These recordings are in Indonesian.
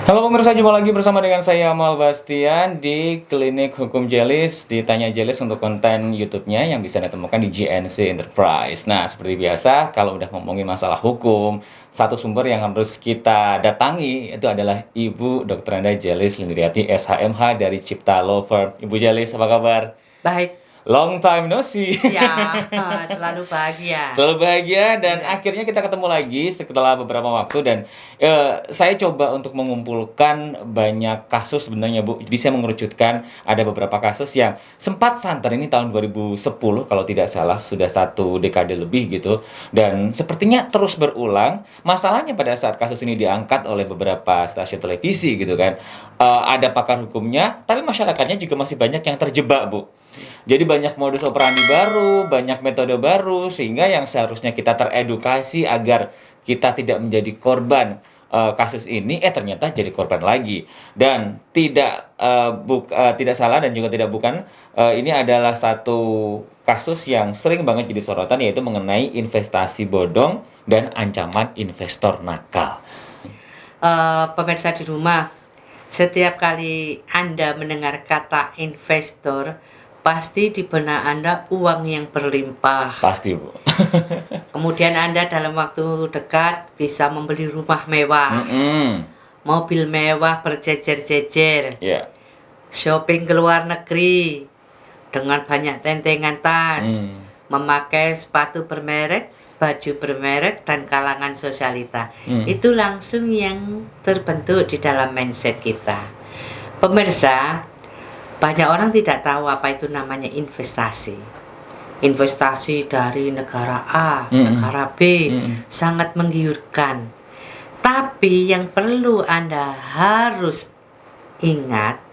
Halo pemirsa, jumpa lagi bersama dengan saya Amal Bastian di Klinik Hukum Jelis di Tanya Jelis untuk konten YouTube-nya yang bisa ditemukan di GNC Enterprise. Nah, seperti biasa, kalau udah ngomongin masalah hukum, satu sumber yang harus kita datangi itu adalah Ibu Dr. Anda Jelis Lindriati SHMH dari Cipta Law Firm. Ibu Jelis, apa kabar? Baik, Long time no see. ya, selalu bahagia. Selalu bahagia dan Iya. akhirnya kita ketemu lagi setelah beberapa waktu dan saya coba untuk mengumpulkan banyak kasus sebenarnya Bu. Jadi saya mengerucutkan ada beberapa kasus yang sempat santer ini tahun 2010 kalau tidak salah, sudah satu dekade lebih gitu. Dan sepertinya terus berulang. Masalahnya pada saat kasus ini diangkat oleh beberapa stasiun televisi gitu kan, ada pakar hukumnya, tapi masyarakatnya juga masih banyak yang terjebak Bu. Jadi banyak modus operandi baru, banyak metode baru, sehingga yang seharusnya kita teredukasi agar kita tidak menjadi korban kasus ini, ternyata jadi korban lagi. Dan tidak salah dan juga tidak bukan, ini adalah satu kasus yang sering banget jadi sorotan, yaitu mengenai investasi bodong dan ancaman investor nakal. Pemirsa di rumah, setiap kali Anda mendengar kata investor, pasti di benak Anda uang yang berlimpah. Pasti, Bu. Kemudian Anda dalam waktu dekat bisa membeli rumah mewah, mobil mewah berjejer-jejer, Ya. shopping ke luar negeri dengan banyak tentengan tas, memakai sepatu bermerek, baju bermerek, dan kalangan sosialita. Itu langsung yang terbentuk di dalam mindset kita. Pemirsa, banyak orang tidak tahu apa itu namanya investasi. Investasi dari negara A, negara B, sangat menggiurkan. Tapi yang perlu Anda harus ingat,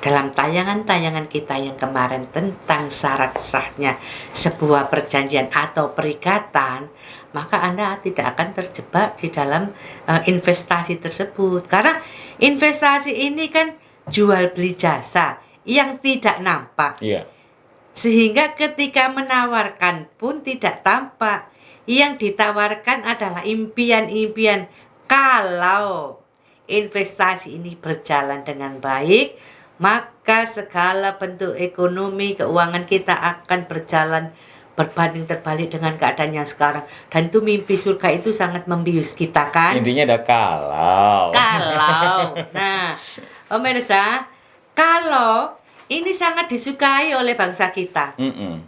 dalam tayangan-tayangan kita yang kemarin tentang syarat sahnya sebuah perjanjian atau perikatan, maka Anda tidak akan terjebak di dalam investasi tersebut. Karena investasi ini kan jual beli jasa yang tidak nampak. Iya. Sehingga ketika menawarkan pun tidak tampak. Yang ditawarkan adalah impian-impian. Kalau investasi ini berjalan dengan baik, maka segala bentuk ekonomi, keuangan kita akan berjalan berbanding terbalik dengan keadaan yang sekarang. Dan itu mimpi surga itu sangat membius kita kan? Intinya ada kalau. Nah, pemirsa, kalau ini sangat disukai oleh bangsa kita.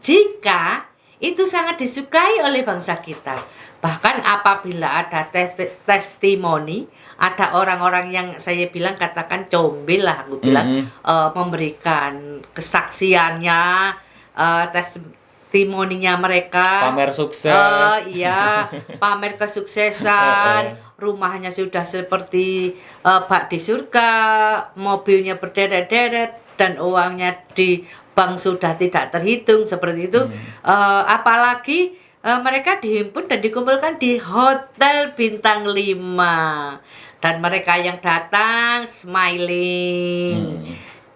Jika itu sangat disukai oleh bangsa kita, bahkan apabila ada testimoni, ada orang-orang yang saya bilang katakan combil lah, aku bilang memberikan kesaksiannya, testimoninya mereka, Pamer sukses. Iya, pamer kesuksesan, rumahnya sudah seperti bak di surga, mobilnya berderet-deret, dan uangnya di bank sudah tidak terhitung seperti itu. Apalagi mereka dihimpun dan dikumpulkan di hotel bintang 5, dan mereka yang datang smiling,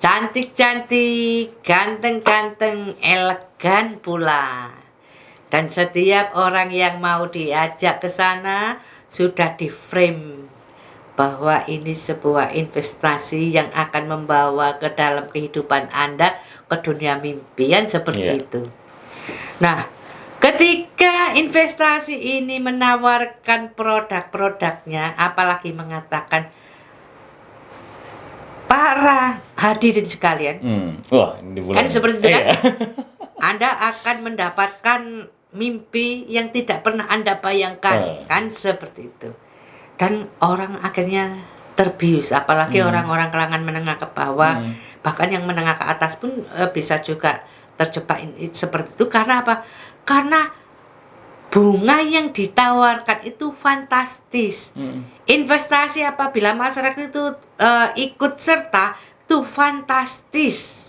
cantik-cantik, ganteng-ganteng, elegan pula. Dan setiap orang yang mau diajak ke sana sudah di frame bahwa ini sebuah investasi yang akan membawa ke dalam kehidupan Anda ke dunia mimpian seperti itu. Nah, ketika investasi ini menawarkan produk-produknya, apalagi mengatakan, para hadirin sekalian, Wah, ini bulan. kan seperti itu kan? Anda akan mendapatkan mimpi yang tidak pernah Anda bayangkan, kan seperti itu. Dan orang akhirnya terbius, apalagi orang-orang kalangan menengah ke bawah, bahkan yang menengah ke atas pun bisa juga terjebak seperti itu. Karena apa? Karena bunga yang ditawarkan itu fantastis. Investasi apabila masyarakat itu ikut serta, itu fantastis.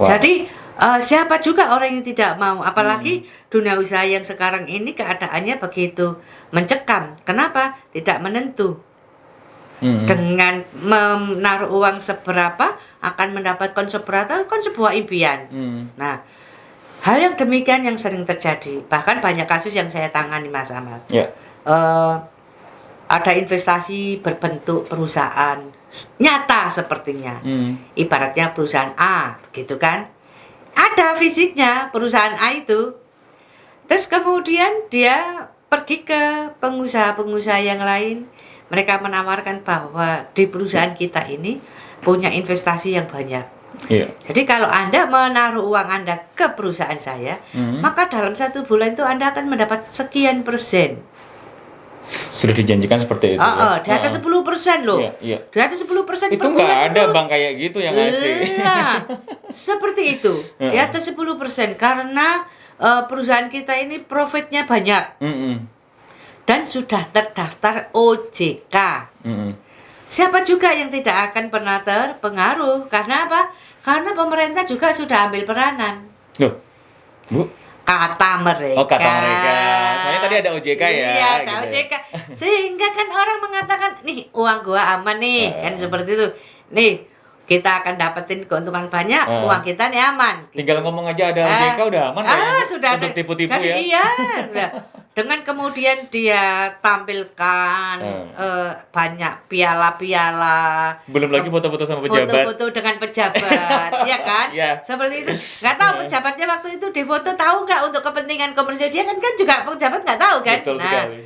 Jadi siapa juga orang yang tidak mau, apalagi dunia usaha yang sekarang ini keadaannya begitu mencekam. Kenapa? Tidak menentu. Dengan menaruh uang seberapa akan mendapatkan seberapa, kan sebuah impian. Nah, hal yang demikian yang sering terjadi. Bahkan banyak kasus yang saya tangani, Mas Amal. ada investasi berbentuk perusahaan nyata sepertinya. Ibaratnya perusahaan A, begitu kan? Ada fisiknya perusahaan A itu. Terus kemudian dia pergi ke pengusaha-pengusaha yang lain. Mereka menawarkan bahwa di perusahaan kita ini punya investasi yang banyak. Iya. Jadi kalau Anda menaruh uang Anda ke perusahaan saya, maka dalam 1 bulan itu Anda akan mendapat sekian persen. Sudah dijanjikan seperti itu. Di atas 10% loh. Iya. Di atas 10% Itu per bulan nggak ada itu. bank kayak gitu yang ngasih. Nah, seperti itu. Di atas 10% karena perusahaan kita ini profitnya banyak dan sudah terdaftar OJK. Siapa juga yang tidak akan pernah terpengaruh? Karena apa? Karena pemerintah juga sudah ambil peranan. Loh, Bu? Kata mereka. Oh, kata mereka. Soalnya tadi ada OJK ya. Iya, ada gitu. OJK. Sehingga kan orang mengatakan, nih uang gua aman nih, kan seperti itu. Nih, kita akan dapetin keuntungan banyak, uang kita nih aman. Gitu. Tinggal ngomong aja ada OJK udah aman kayaknya. Sudah ada. Untuk tipu-tipu Jadi, ya. iya. Dengan kemudian dia tampilkan banyak piala-piala. Belum lagi foto-foto sama pejabat. Foto-foto dengan pejabat, ya kan? Iya. Seperti itu. Nggak tahu pejabatnya waktu itu difoto tahu nggak untuk kepentingan komersial dia kan juga pejabat nggak tahu kan? Betul sekali.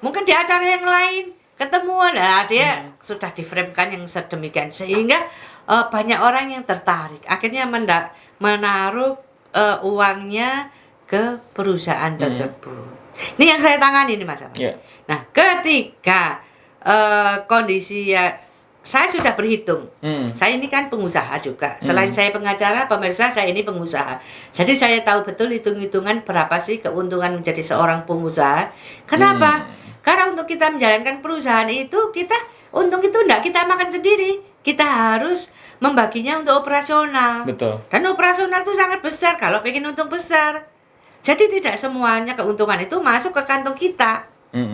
Mungkin di acara yang lain ketemuan, dia sudah di-frame-kan yang sedemikian sehingga banyak orang yang tertarik. Akhirnya menaruh uangnya ke perusahaan tersebut. Ini yang saya tangani nih Mas. Yeah. Nah, ketika kondisi ya saya sudah berhitung. Saya ini kan pengusaha juga. Selain saya pengacara, pemirsa saya ini pengusaha. Jadi saya tahu betul hitung-hitungan berapa sih keuntungan menjadi seorang pengusaha. Kenapa? Karena untuk kita menjalankan perusahaan itu untung itu enggak kita makan sendiri. Kita harus membaginya untuk operasional. Betul. Dan operasional itu sangat besar kalau pengen untung besar. Jadi tidak semuanya keuntungan itu masuk ke kantong kita.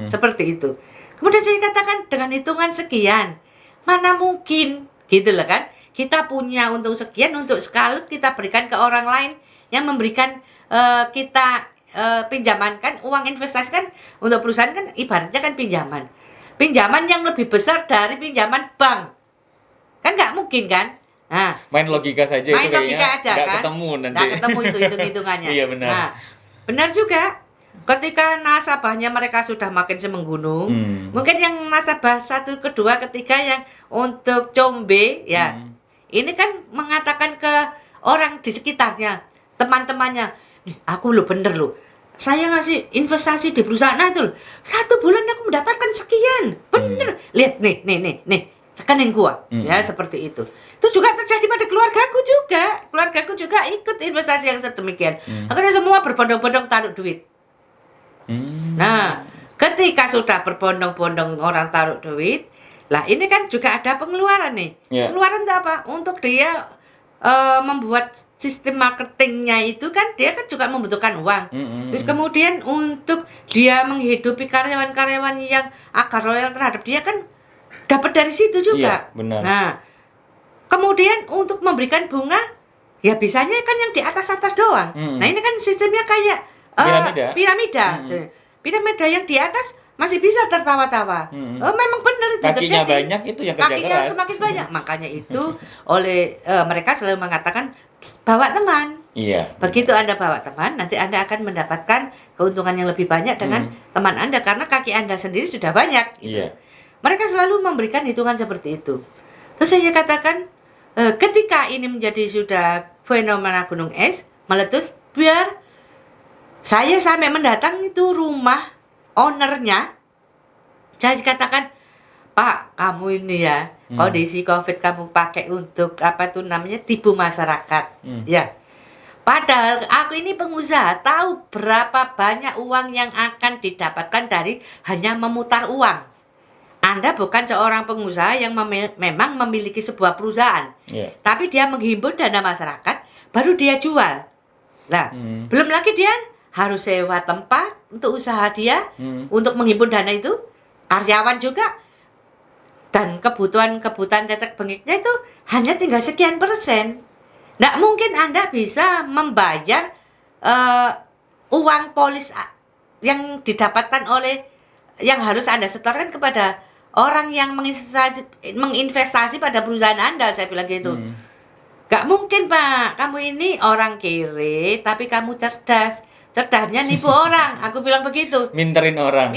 Seperti itu. Kemudian saya katakan dengan hitungan sekian, mana mungkin gitu loh kan? Kita punya untung sekian untuk sekali kita berikan ke orang lain yang memberikan kita pinjaman kan, uang investasi kan untuk perusahaan kan ibaratnya kan pinjaman. Pinjaman yang lebih besar dari pinjaman bank. Kan nggak mungkin kan? Nah, main logika saja main itu logika kayaknya aja nggak kan? ketemu nanti. Nggak ketemu itu hitung-hitungannya. Iya benar. Nah, benar juga. Ketika nasabahnya mereka sudah makin semengunung, mungkin yang nasabah 1, kedua, ketiga yang untuk combe ya, ini kan mengatakan ke orang di sekitarnya, teman-temannya, nih aku lo bener lo, saya ngasih investasi di perusahaan itu loh, 1 bulan aku mendapatkan sekian, bener, lihat nih, rekening gua, ya seperti itu. Itu juga terjadi pada keluargaku juga ikut investasi yang sedemikian. Akhirnya semua berbondong-bondong taruh duit. Nah, ketika sudah berbondong-bondong orang taruh duit, lah ini kan juga ada pengeluaran nih. Yeah. Pengeluaran itu apa? Untuk dia membuat sistem marketingnya itu kan dia kan juga membutuhkan uang. Terus kemudian untuk dia menghidupi karyawan-karyawan yang agar loyal terhadap dia kan dapat dari situ juga. Iya, benar. Nah, kemudian untuk memberikan bunga, ya bisanya kan yang di atas-atas doang. Nah ini kan sistemnya kayak piramida. Piramida yang di atas masih bisa tertawa-tawa. Memang benar itu kakinya terjadi. banyak itu yang kerja Kakinya keras. semakin banyak. Makanya itu oleh mereka selalu mengatakan bawa teman. Iya. Begitu Anda bawa teman, nanti Anda akan mendapatkan keuntungan yang lebih banyak dengan teman Anda karena kaki Anda sendiri sudah banyak. Gitu. Iya. Mereka selalu memberikan hitungan seperti itu. Terus saya katakan, ketika ini menjadi sudah fenomena gunung es meletus, biar saya sampai mendatang itu rumah ownernya, saya katakan, Pak, kamu ini ya kondisi COVID kamu pakai untuk apa tuh namanya tipu masyarakat, ya. Padahal aku ini pengusaha, tahu berapa banyak uang yang akan didapatkan dari hanya memutar uang. Anda bukan seorang pengusaha yang memang memiliki sebuah perusahaan, tapi dia menghimpun dana masyarakat, baru dia jual. Nah, belum lagi dia harus sewa tempat untuk usaha dia, untuk menghimpun dana itu, karyawan juga, dan kebutuhan tetek bengeknya itu hanya tinggal sekian persen. Nggak mungkin Anda bisa membayar uang polis yang didapatkan oleh yang harus Anda setorkan kepada orang yang menginvestasi pada perusahaan Anda, saya bilang gitu. Gak mungkin Pak, kamu ini orang kiri tapi kamu cerdas. Cerdasnya nipu orang, aku bilang begitu. Minterin orang.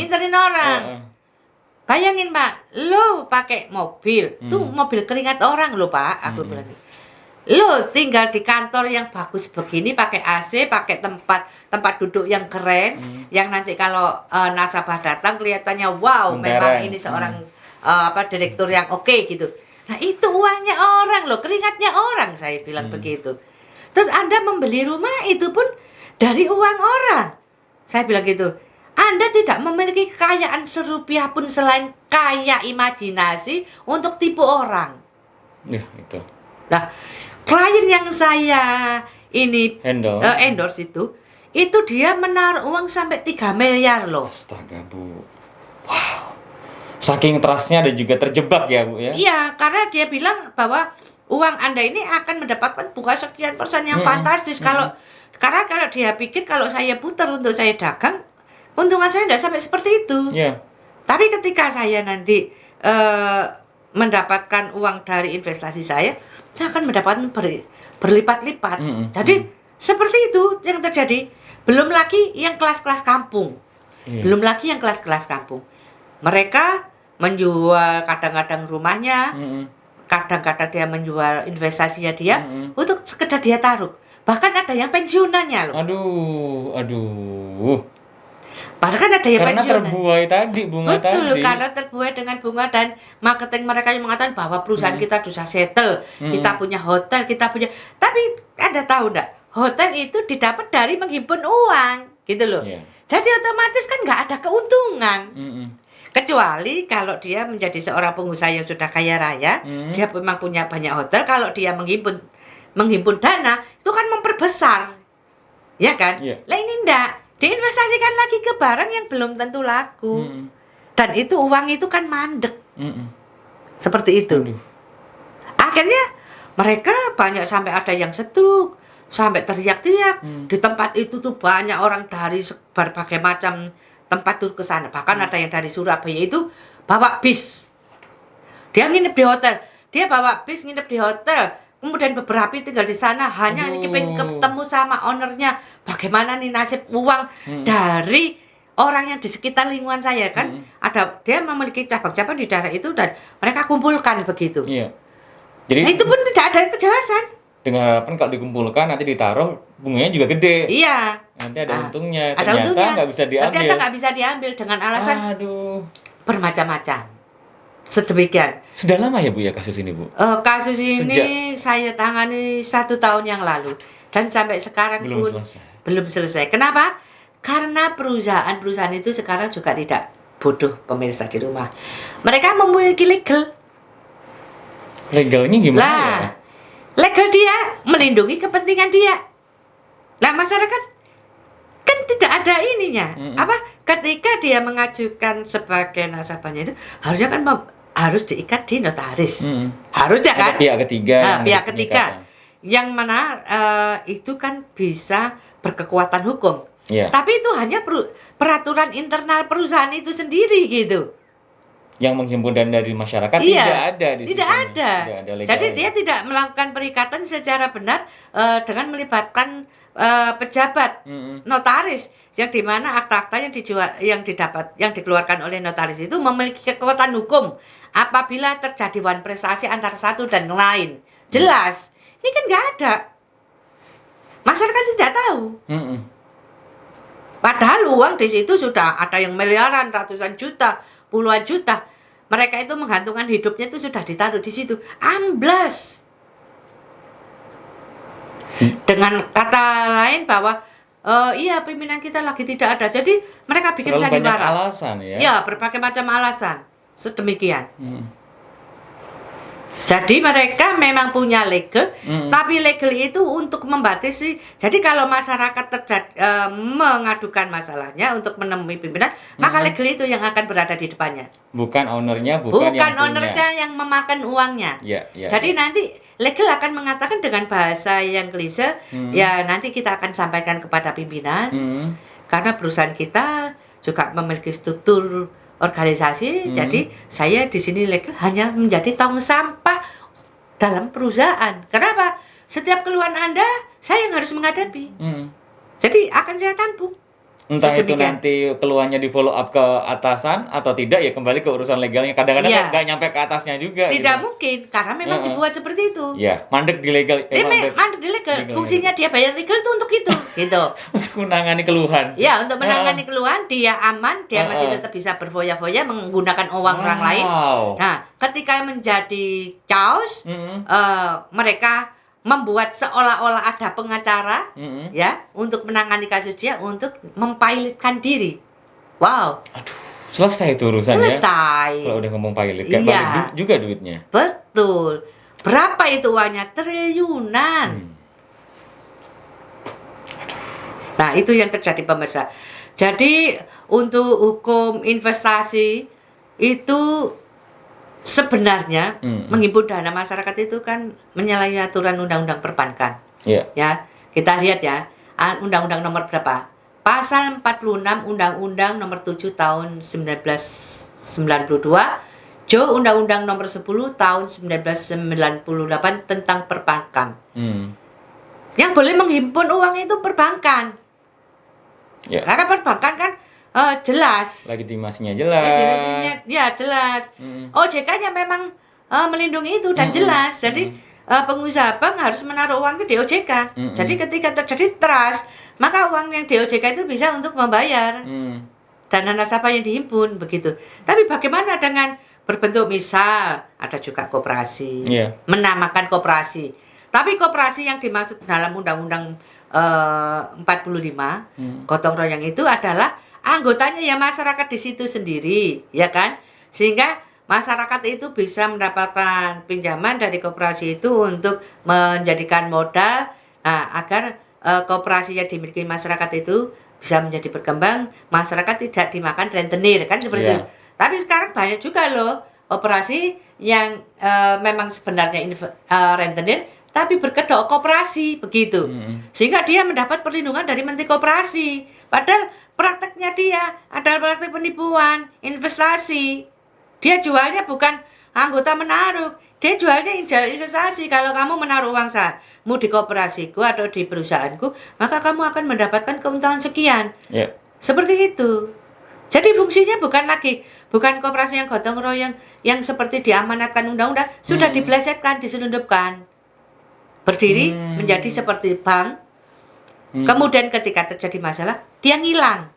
Bayangin Pak, lo pakai mobil, tuh mobil keringat orang lo Pak, aku bilang gitu. Lo tinggal di kantor yang bagus begini, pakai AC, pakai tempat duduk yang keren, yang nanti kalau nasabah datang kelihatannya wow, memang ini seorang direktur yang oke gitu. Nah itu uangnya orang loh, keringatnya orang, saya bilang begitu. Terus Anda membeli rumah itu pun dari uang orang, saya bilang gitu. Anda tidak memiliki kekayaan serupiah pun selain kaya imajinasi untuk tipu orang. Ya itu. Nah, klien yang saya ini endorse itu dia menaruh uang sampai 3 miliar loh. Astaga Bu. Wow. Saking trustnya dan juga terjebak ya Bu ya? Iya, karena dia bilang bahwa uang Anda ini akan mendapatkan bunga sekian persen yang fantastis. Karena kalau dia pikir kalau saya putar untuk saya dagang, keuntungan saya tidak sampai seperti itu. Yeah. Tapi ketika saya nanti mendapatkan uang dari investasi saya akan mendapatkan berlipat-lipat. Jadi seperti itu yang terjadi. Belum lagi yang kelas-kelas kampung. Belum lagi yang kelas-kelas kampung. Mereka menjual kadang-kadang rumahnya, kadang-kadang dia menjual investasinya dia untuk sekedar dia taruh. Bahkan ada yang pensiunannya loh. Aduh. Padahal kan ada yang karena pensiunan. Terbuai tadi bunga Betul, tadi. Betul, karena terbuai dengan bunga dan marketing mereka yang mengatakan bahwa perusahaan kita sudah settle, kita punya hotel, kita punya. Tapi Anda tahu enggak? Hotel itu didapat dari menghimpun uang, gitu loh. Jadi otomatis kan nggak ada keuntungan. Kecuali kalau dia menjadi seorang pengusaha yang sudah kaya raya, dia memang punya banyak hotel. Kalau dia menghimpun dana, itu kan memperbesar, ya kan? Lah ini enggak, diinvestasikan lagi ke barang yang belum tentu laku, dan itu uang itu kan mandek, seperti itu. Akhirnya mereka banyak sampai ada yang stroke, sampai teriak-teriak. Di tempat itu tuh banyak orang dari berbagai macam tempat tuh ke sana. Bahkan ada yang dari Surabaya itu bawa bis. Dia nginep di hotel. Dia bawa bis nginep di hotel. Kemudian beberapa tinggal di sana hanya ingin ketemu sama ownernya. Bagaimana nih nasib uang dari orang yang di sekitar lingkungan saya kan? Ada dia memiliki cabang-cabang di daerah itu dan mereka kumpulkan begitu. Jadi nah, itu pun tidak ada kejelasan. Dengan harapan kalau dikumpulkan nanti ditaruh bunganya juga gede. Iya. Nanti ada untungnya. Ada untungnya. Nggak bisa diambil. Ternyata nggak bisa diambil dengan alasan bermacam-macam. Sedemikian. Sudah lama ya Bu ya kasus ini Bu? Kasus ini saya tangani 1 tahun yang lalu dan sampai sekarang belum selesai. Kenapa? Karena perusahaan itu sekarang juga tidak bodoh pemirsa di rumah. Mereka memiliki legal. Legalnya gimana ya? Legal dia melindungi kepentingan dia. Nah masyarakat kan tidak ada ininya. Ketika dia mengajukan sebagai nasabahnya itu harusnya kan harus diikat di notaris. Harusnya kan? Pihak ketiga. Pihak ketiga. Yang mana itu kan bisa berkekuatan hukum. Tapi itu hanya peraturan internal perusahaan itu sendiri gitu. Yang menghimpun dana dari masyarakat tidak ada di situ. Tidak ada. Jadi dia tidak melakukan perikatan secara benar dengan melibatkan pejabat notaris yang dimana akta-akta yang dikeluarkan oleh notaris itu memiliki kekuatan hukum apabila terjadi wan prestasi antara satu dan lain. Jelas. Ini kan nggak ada. Masyarakat tidak tahu. Padahal uang di situ sudah ada yang miliaran, ratusan juta, puluhan juta. Mereka itu menggantungkan hidupnya itu sudah ditaruh di situ. Amblas. Dengan kata lain bahwa iya pimpinan kita lagi tidak ada. Jadi mereka bikin sandiwara. Banyak alasan ya. Ya, berbagai macam alasan. Sedemikian. Jadi mereka memang punya legal, tapi legal itu untuk membatasi. Jadi kalau masyarakat mengadukan masalahnya untuk menemui pimpinan, maka legal itu yang akan berada di depannya. Bukan ownernya, bukan ownernya yang memakan uangnya. Jadi nanti legal akan mengatakan dengan bahasa yang klise, ya nanti kita akan sampaikan kepada pimpinan, karena perusahaan kita juga memiliki struktur organisasi, jadi saya di sini legal hanya menjadi tong sampah dalam perusahaan. Kenapa? Setiap keluhan Anda, saya yang harus menghadapi. Jadi akan saya tampung. Entah itu Sedemikian. nanti keluhannya di follow up ke atasan atau tidak, ya kembali ke urusan legalnya. Kadang-kadang Iya. nggak nyampe ke atasnya juga. Tidak gitu. mungkin, karena memang dibuat seperti itu. Ya, mandek di legal. Dia mandek mandek di legal. legal. Fungsinya dia bayar legal itu untuk itu, gitu. Untuk menangani keluhan. Ya, untuk menangani keluhan, dia aman, dia masih tetap bisa berfoya-foya menggunakan uang orang lain. Nah, ketika menjadi chaos, mereka membuat seolah-olah ada pengacara, ya, untuk menangani kasus dia, untuk mempilotkan diri. Wow. Aduh, selesai itu urusannya. Selesai. Kalau udah ngomong pilot, kan Iya. balik juga duitnya. Betul. Berapa itu uangnya? Triliunan. Nah, itu yang terjadi pemirsa. Jadi, untuk hukum investasi itu sebenarnya menghimpun dana masyarakat itu kan menyalahi aturan undang-undang perbankan. Iya. Ya, kita lihat ya, undang-undang nomor berapa? Pasal 46 Undang-Undang nomor 7 tahun 1992, Undang-Undang nomor 10 tahun 1998 tentang perbankan. Yang boleh menghimpun uang itu perbankan. Ya. Karena perbankan kan jelas. Legitimasinya jelas. Legitimasinya ya jelas. OJK-nya memang melindungi itu dan jelas. Jadi pengusaha bank harus menaruh uang ke di OJK. Jadi ketika terjadi trust, maka uang yang di OJK itu bisa untuk membayar dana nasabah yang dihimpun begitu. Tapi bagaimana dengan berbentuk misal ada juga koperasi, menamakan koperasi. Tapi koperasi yang dimaksud dalam Undang-Undang 45 gotong royong itu adalah anggotanya ya masyarakat di situ sendiri, ya kan? Sehingga masyarakat itu bisa mendapatkan pinjaman dari koperasi itu untuk menjadikan modal agar koperasi yang dimiliki masyarakat itu bisa menjadi berkembang, masyarakat tidak dimakan rentenir kan seperti itu. Tapi sekarang banyak juga loh operasi yang memang sebenarnya rentenir tapi berkedok koperasi begitu. Sehingga dia mendapat perlindungan dari Menteri Koperasi. Padahal prakteknya dia adalah praktek penipuan, investasi. Dia jualnya bukan anggota menaruh, dia jualnya investasi. Kalau kamu menaruh uang samu di koperasiku atau di perusahaanku, maka kamu akan mendapatkan keuntungan sekian. Seperti itu. Jadi fungsinya bukan koperasi yang gotong royong yang seperti diamanatkan undang-undang, sudah diblesetkan, diselundupkan. Berdiri menjadi seperti bank. Kemudian ketika terjadi masalah, dia ngilang.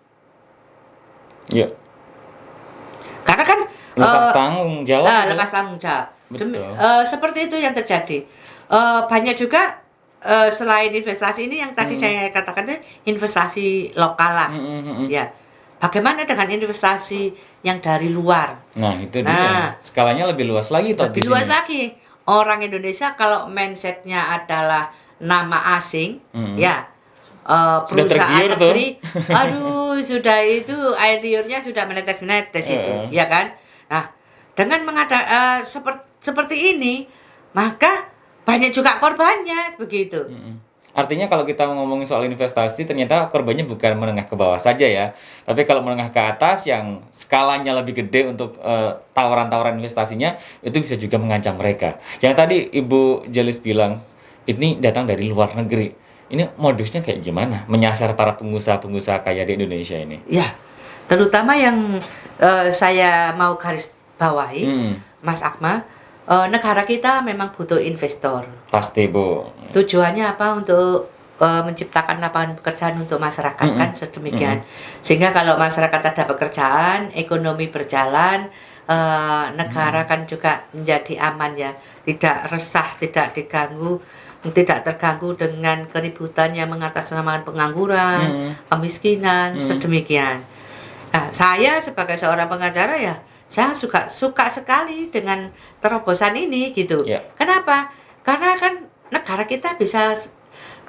Karena kan lepas tanggung jawab. Lepas tanggung jawab. Seperti itu yang terjadi. Banyak juga selain investasi ini yang tadi saya katakan itu investasi lokal lah. Ya. Bagaimana dengan investasi yang dari luar? Nah, itu dia. Skalanya lebih luas lagi toh. Lebih luas lagi. Orang Indonesia kalau mindsetnya adalah nama asing, ya perusahaan negeri, aduh sudah itu air liurnya sudah menetes-menetes itu, ya kan? Nah, dengan seperti ini, maka banyak juga korbannya begitu. Artinya kalau kita ngomongin soal investasi, ternyata korbannya bukan menengah ke bawah saja ya. Tapi kalau menengah ke atas yang skalanya lebih gede untuk tawaran-tawaran investasinya, itu bisa juga mengancam mereka. Yang tadi Ibu Jelis bilang, ini datang dari luar negeri. Ini modusnya kayak gimana? Menyasar para pengusaha-pengusaha kaya di Indonesia ini. Ya, terutama yang saya mau garis bawahi, Mas Akmal, negara kita memang butuh investor. Pasti, Bu. Tujuannya apa? Untuk menciptakan lapangan pekerjaan untuk masyarakat kan sedemikian. Sehingga kalau masyarakat ada pekerjaan, ekonomi berjalan, negara kan juga menjadi aman ya. Tidak resah, tidak diganggu, tidak terganggu dengan keributan yang mengatasnamakan pengangguran, kemiskinan, sedemikian. Nah, saya sebagai seorang pengacara ya, saya suka sekali dengan terobosan ini gitu. Kenapa? Karena kan negara kita bisa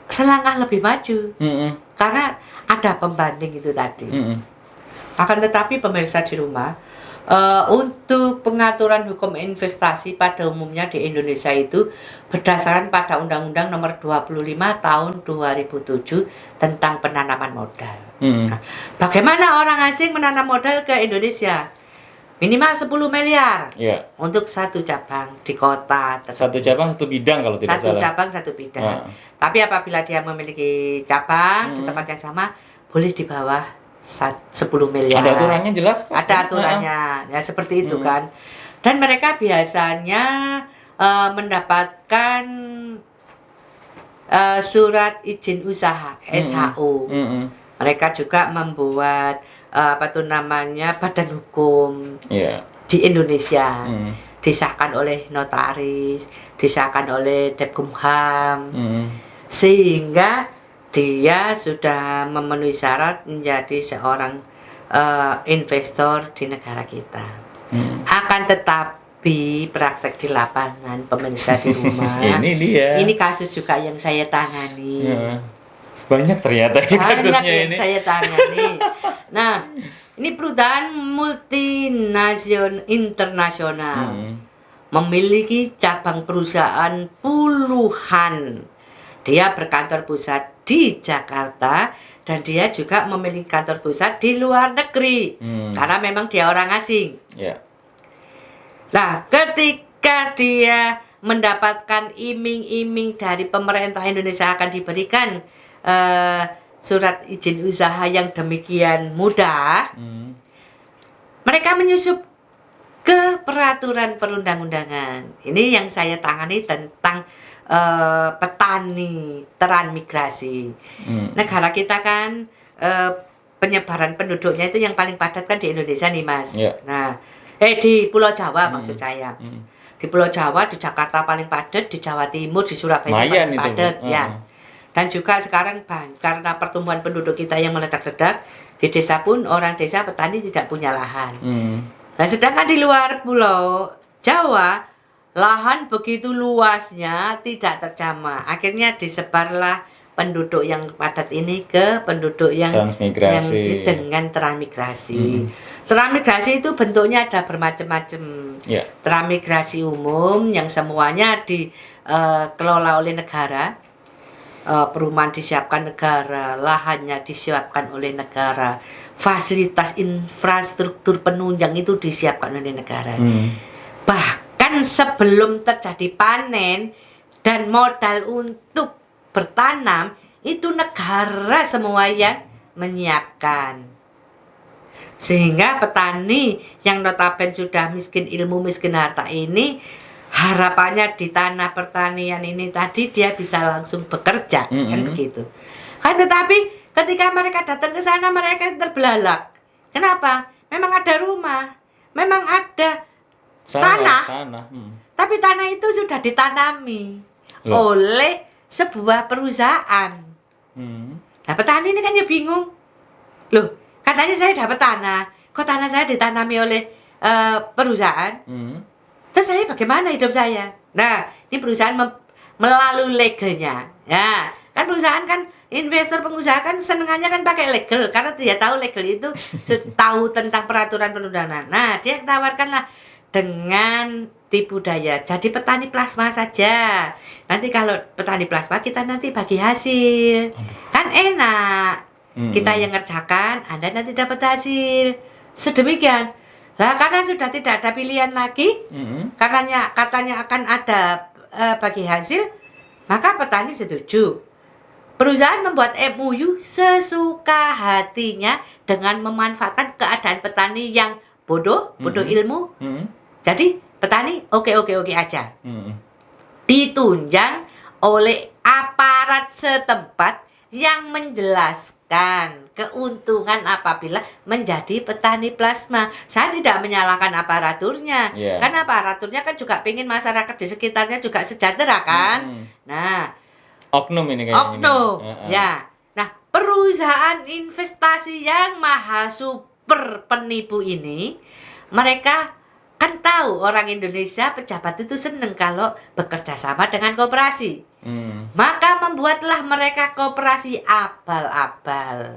selangkah lebih maju. Karena ada pembanding itu tadi. Akan tetapi pemirsa di rumah, untuk pengaturan hukum investasi pada umumnya di Indonesia itu berdasarkan pada Undang-Undang nomor 25 tahun 2007 tentang penanaman modal. Nah, bagaimana orang asing menanam modal ke Indonesia? minimal 10 miliar Ya. untuk satu cabang di kota tertentu. Satu cabang satu bidang kalau tidak Satu salah. cabang satu bidang. Ah. Tapi apabila dia memiliki cabang di tempat yang sama, boleh di bawah 10 miliar. Ada aturannya jelas kok. Ada aturannya, ya seperti itu kan. Dan mereka biasanya mendapatkan surat izin usaha SHU. Mereka juga membuat badan hukum di Indonesia. Disahkan oleh notaris, disahkan oleh Depkumham, sehingga dia sudah memenuhi syarat menjadi seorang investor di negara kita. Akan tetapi praktek di lapangan, pemirsa di rumah, ini dia. Ini kasus juga yang saya tangani. Banyak ternyata kasusnya yang ini. Saya tangani. Nah, ini perusahaan multinasional internasional memiliki cabang perusahaan puluhan. Dia berkantor pusat di Jakarta dan dia juga memiliki kantor pusat di luar negeri karena memang dia orang asing. Nah, ketika dia mendapatkan iming-iming dari pemerintah Indonesia akan diberikan surat izin usaha yang demikian mudah, mereka menyusup ke peraturan perundang-undangan. Ini yang saya tangani tentang petani transmigrasi. Negara kita kan penyebaran penduduknya itu yang paling padat kan di Indonesia nih, Mas. Nah, di Pulau Jawa maksud saya. Di Pulau Jawa, di Jakarta paling padat, di Jawa Timur, di Surabaya paling padat, ya. Dan juga sekarang karena pertumbuhan penduduk kita yang meledak-ledak, di desa pun orang desa petani tidak punya lahan. Nah, sedangkan di luar Pulau Jawa, lahan begitu luasnya tidak terjamah. Akhirnya disebarlah penduduk yang padat ini ke penduduk yang transmigrasi. Dengan transmigrasi. Transmigrasi itu bentuknya ada bermacam-macam. Transmigrasi umum yang semuanya dikelola oleh negara. Perumahan disiapkan negara, lahannya disiapkan oleh negara, fasilitas infrastruktur penunjang itu disiapkan oleh negara. Bahkan sebelum terjadi panen dan modal untuk bertanam, itu negara semua yang menyiapkan. Sehingga petani yang notabene sudah miskin ilmu, miskin harta ini, harapannya di tanah pertanian ini tadi dia bisa langsung bekerja, kan begitu. Kan tetapi ketika mereka datang ke sana mereka terbelalak. Kenapa? Memang ada rumah, memang ada tanah. Tapi tanah itu sudah ditanami oleh sebuah perusahaan. Nah, petani ini kan ya bingung. Loh, katanya saya dapat tanah, kok tanah saya ditanami oleh perusahaan? Terus saya bagaimana hidup saya? Nah, ini perusahaan melalui legalnya. Ya, kan perusahaan kan investor pengusaha kan senengannya kan pakai legal karena dia tahu legal itu tahu tentang peraturan perundangan. Nah, dia tawarkanlah dengan tipu daya. Jadi petani plasma saja. Nanti kalau petani plasma kita nanti bagi hasil. Kan enak. Kita yang ngerjakan, Anda nanti dapat hasil. Sedemikian. Nah, karena sudah tidak ada pilihan lagi, katanya akan ada bagi hasil, maka petani setuju. Perusahaan membuat MOU sesuka hatinya dengan memanfaatkan keadaan petani yang bodoh ilmu. Jadi petani oke aja. Ditunjang oleh aparat setempat yang menjelaskan keuntungan apabila menjadi petani plasma. Saya tidak menyalahkan aparaturnya, karena aparaturnya kan juga pengen masyarakat di sekitarnya juga sejahtera kan. Nah, oknum ini kayaknya. Oknum, ya. Nah, perusahaan investasi yang maha super penipu ini, mereka kan tahu orang Indonesia pejabat itu seneng kalau bekerja sama dengan koperasi. Maka membuatlah mereka koperasi abal-abal.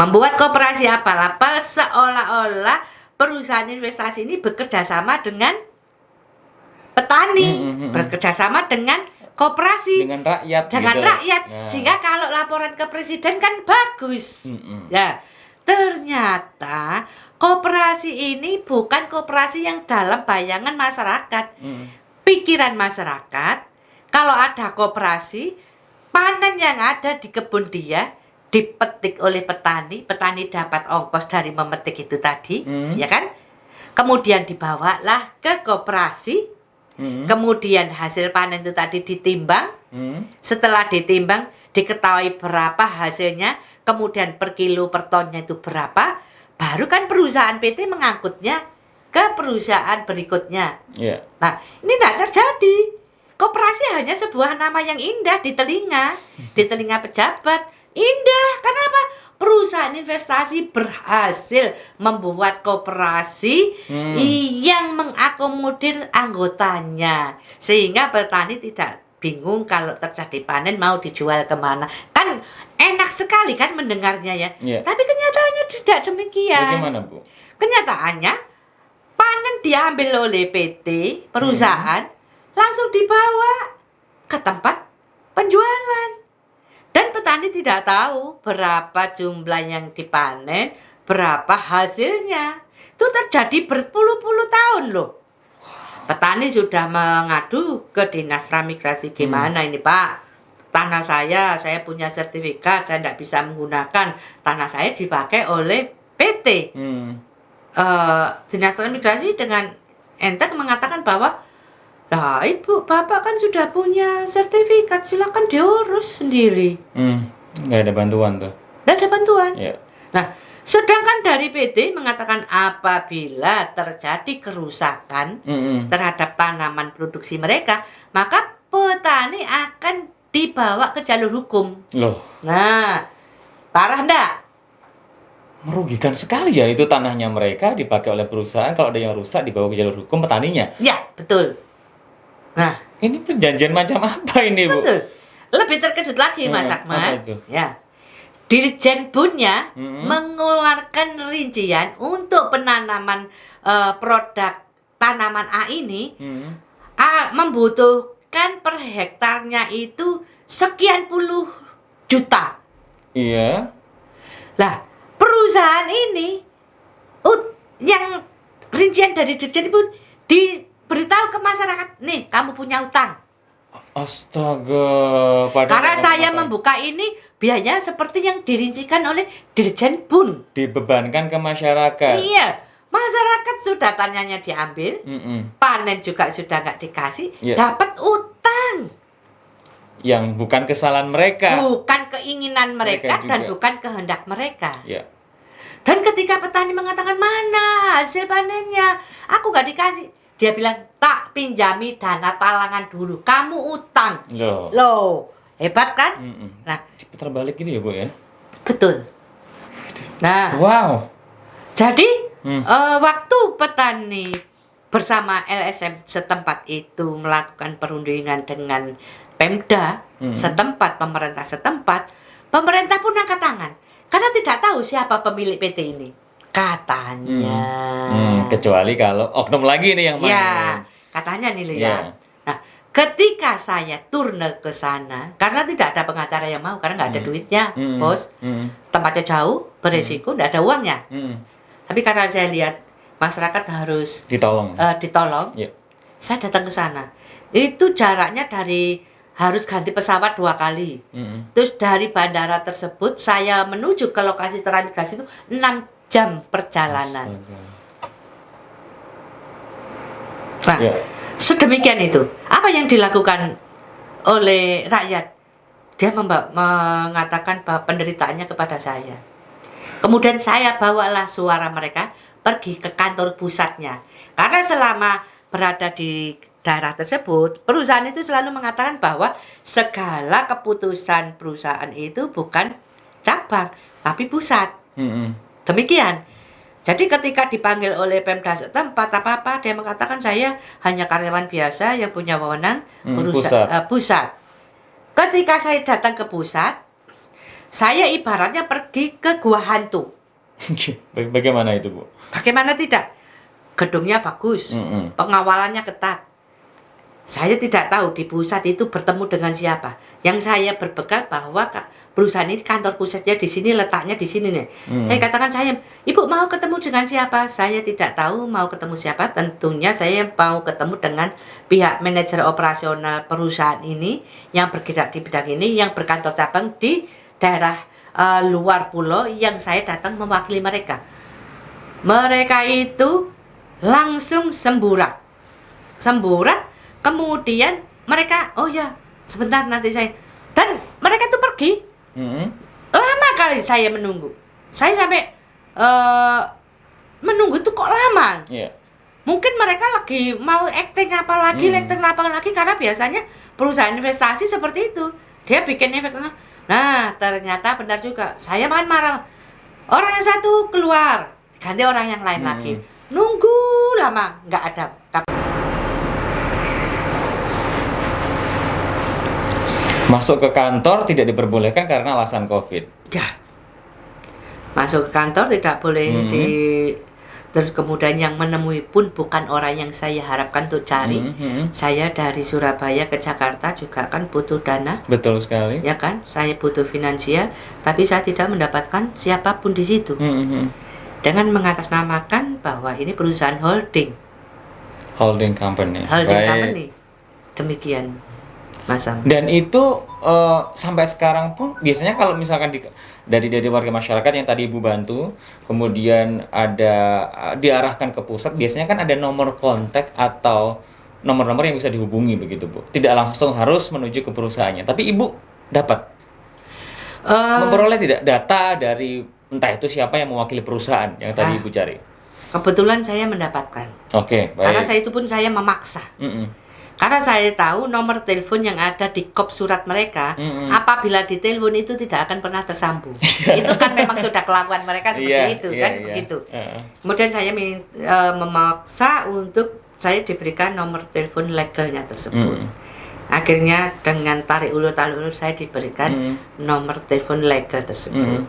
Membuat koperasi abal-abal seolah-olah perusahaan investasi ini bekerja sama dengan petani, bekerja sama dengan koperasi, dengan rakyat, Nah. Sehingga kalau laporan ke presiden kan bagus. Ya, ternyata koperasi ini bukan koperasi yang dalam bayangan masyarakat. Pikiran masyarakat, kalau ada koperasi, panen yang ada di kebun dia dipetik oleh petani, petani dapat ongkos dari memetik itu tadi, ya kan? Kemudian dibawalah ke koperasi, kemudian hasil panen itu tadi ditimbang, setelah ditimbang diketahui berapa hasilnya, kemudian per kilo per tonnya itu berapa, baru kan perusahaan PT mengangkutnya ke perusahaan berikutnya. Nah, ini tidak terjadi. Koperasi hanya sebuah nama yang indah di telinga pejabat. Indah, kenapa? Perusahaan investasi berhasil membuat koperasi yang mengakomodir anggotanya, sehingga petani tidak bingung kalau terjadi panen mau dijual kemana. Kan enak sekali kan mendengarnya ya. Tapi kenyataannya tidak demikian. Bagaimana, Bu? Kenyataannya panen diambil oleh PT perusahaan, langsung dibawa ke tempat penjualan. Dan petani tidak tahu berapa jumlah yang dipanen, berapa hasilnya. Itu terjadi berpuluh-puluh tahun loh. Petani sudah mengadu ke Dinas Transmigrasi, gimana ini Pak? Tanah saya punya sertifikat, saya tidak bisa menggunakan. Tanah saya dipakai oleh PT. Dinas Transmigrasi dengan enteng mengatakan bahwa, nah, Ibu, Bapak kan sudah punya sertifikat, silakan diurus sendiri. Nggak ada bantuan tuh. Nggak ada bantuan. Nah, sedangkan dari PT mengatakan apabila terjadi kerusakan terhadap tanaman produksi mereka, maka petani akan dibawa ke jalur hukum. Loh. Nah, parah enggak? Merugikan sekali ya, itu tanahnya mereka dipakai oleh perusahaan, kalau ada yang rusak dibawa ke jalur hukum petaninya. Ya, betul. Nah, ini perjanjian macam apa ini, Bu? betul. Lebih terkejut lagi, Mas Akmal. Ya. Dirjen Bunnya mengeluarkan rincian untuk penanaman produk tanaman A ini membutuhkan per hektarnya itu sekian puluh juta. Iya. Lah, perusahaan ini yang rincian dari Dirjen Bun diberitahu ke masyarakat, nih kamu punya utang. Astaga. Karena saya membuka ini biayanya seperti yang dirincikan oleh Dirjen Bun. Dibebankan ke masyarakat. Iya, masyarakat sudah tanahnya diambil, panen juga sudah nggak dikasih, dapat utang. Yang bukan kesalahan mereka. Bukan keinginan mereka dan bukan kehendak mereka. Dan ketika petani mengatakan, mana hasil panennya, aku nggak dikasih. Dia bilang, tak pinjami dana talangan dulu, kamu utang. Loh, hebat kan? Nah, diputar balik ini ya, Bu ya? Betul. Nah, wow. Jadi waktu petani bersama LSM setempat itu melakukan perundingan dengan Pemda setempat, pemerintah setempat, pemerintah pun angkat tangan karena tidak tahu siapa pemilik PT ini. Katanya. Kecuali kalau oknum lagi nih yang main. Ya, katanya nih loh ya. Nah, ketika saya turne ke sana, karena tidak ada pengacara yang mau, karena nggak ada duitnya, bos. Tempatnya jauh, beresiko, nggak ada uangnya. Tapi karena saya lihat masyarakat harus ditolong. Saya datang ke sana. Itu jaraknya harus ganti pesawat 2 kali. Terus dari bandara tersebut saya menuju ke lokasi transmigrasi itu 6 jam perjalanan. Nah, sedemikian itu. Apa yang dilakukan oleh rakyat? Dia mengatakan bahwa penderitaannya kepada saya. Kemudian saya bawalah suara mereka pergi ke kantor pusatnya. Karena selama berada di daerah tersebut, perusahaan itu selalu mengatakan bahwa segala keputusan perusahaan itu bukan cabang, tapi pusat. Demikian. Jadi ketika dipanggil oleh Pemda setempat apa-apa, dia mengatakan saya hanya karyawan biasa yang punya wewenang pusat. Ketika saya datang ke pusat, saya ibaratnya pergi ke gua hantu. Bagaimana itu, Bu? Bagaimana tidak? Gedungnya bagus, pengawalannya ketat. saya tidak tahu di pusat itu bertemu dengan siapa. Yang saya berbekal bahwa perusahaan ini kantor pusatnya di sini, letaknya di sini nih. Saya katakan Ibu mau ketemu dengan siapa? Saya tidak tahu mau ketemu siapa. Tentunya saya mau ketemu dengan pihak manajer operasional perusahaan ini yang bergerak di bidang ini, yang berkantor cabang di daerah luar pulau, yang saya datang mewakili mereka. Mereka itu langsung semburat. Kemudian mereka, oh ya, sebentar nanti saya. Dan mereka tuh pergi. Lama kali saya menunggu. Saya sampai menunggu tuh kok lama. Yeah. Mungkin mereka lagi mau acting apa lagi, karena biasanya perusahaan investasi seperti itu. Dia bikin efek. Nah, ternyata benar juga. Saya makan marah. Orang yang satu keluar, ganti orang yang lain lagi. Nunggu lama, nggak ada. Masuk ke kantor tidak diperbolehkan karena alasan COVID. Ya, masuk ke kantor tidak boleh terus kemudian yang menemui pun bukan orang yang saya harapkan untuk cari. Saya dari Surabaya ke Jakarta juga kan butuh dana. Betul sekali. Ya kan, saya butuh finansial, tapi saya tidak mendapatkan siapapun di situ. Dengan mengatasnamakan bahwa ini perusahaan holding company. Company. Demikian. Masam. Dan itu sampai sekarang pun biasanya kalau misalkan dari warga masyarakat yang tadi Ibu bantu, kemudian ada diarahkan ke pusat, biasanya kan ada nomor kontak atau nomor-nomor yang bisa dihubungi begitu Bu. Tidak langsung harus menuju ke perusahaannya, tapi Ibu dapat memperoleh tidak data dari entah itu siapa yang mewakili perusahaan yang tadi Ibu cari. Kebetulan saya mendapatkan. Oke, baik. Karena saya itu pun saya memaksa. Karena saya tahu nomor telepon yang ada di kop surat mereka, apabila ditelepon itu tidak akan pernah tersambung. Itu kan memang sudah kelakuan mereka seperti itu kan, begitu. Kemudian saya memaksa untuk saya diberikan nomor telepon legalnya tersebut. Akhirnya dengan tarik ulur saya diberikan nomor telepon legal tersebut.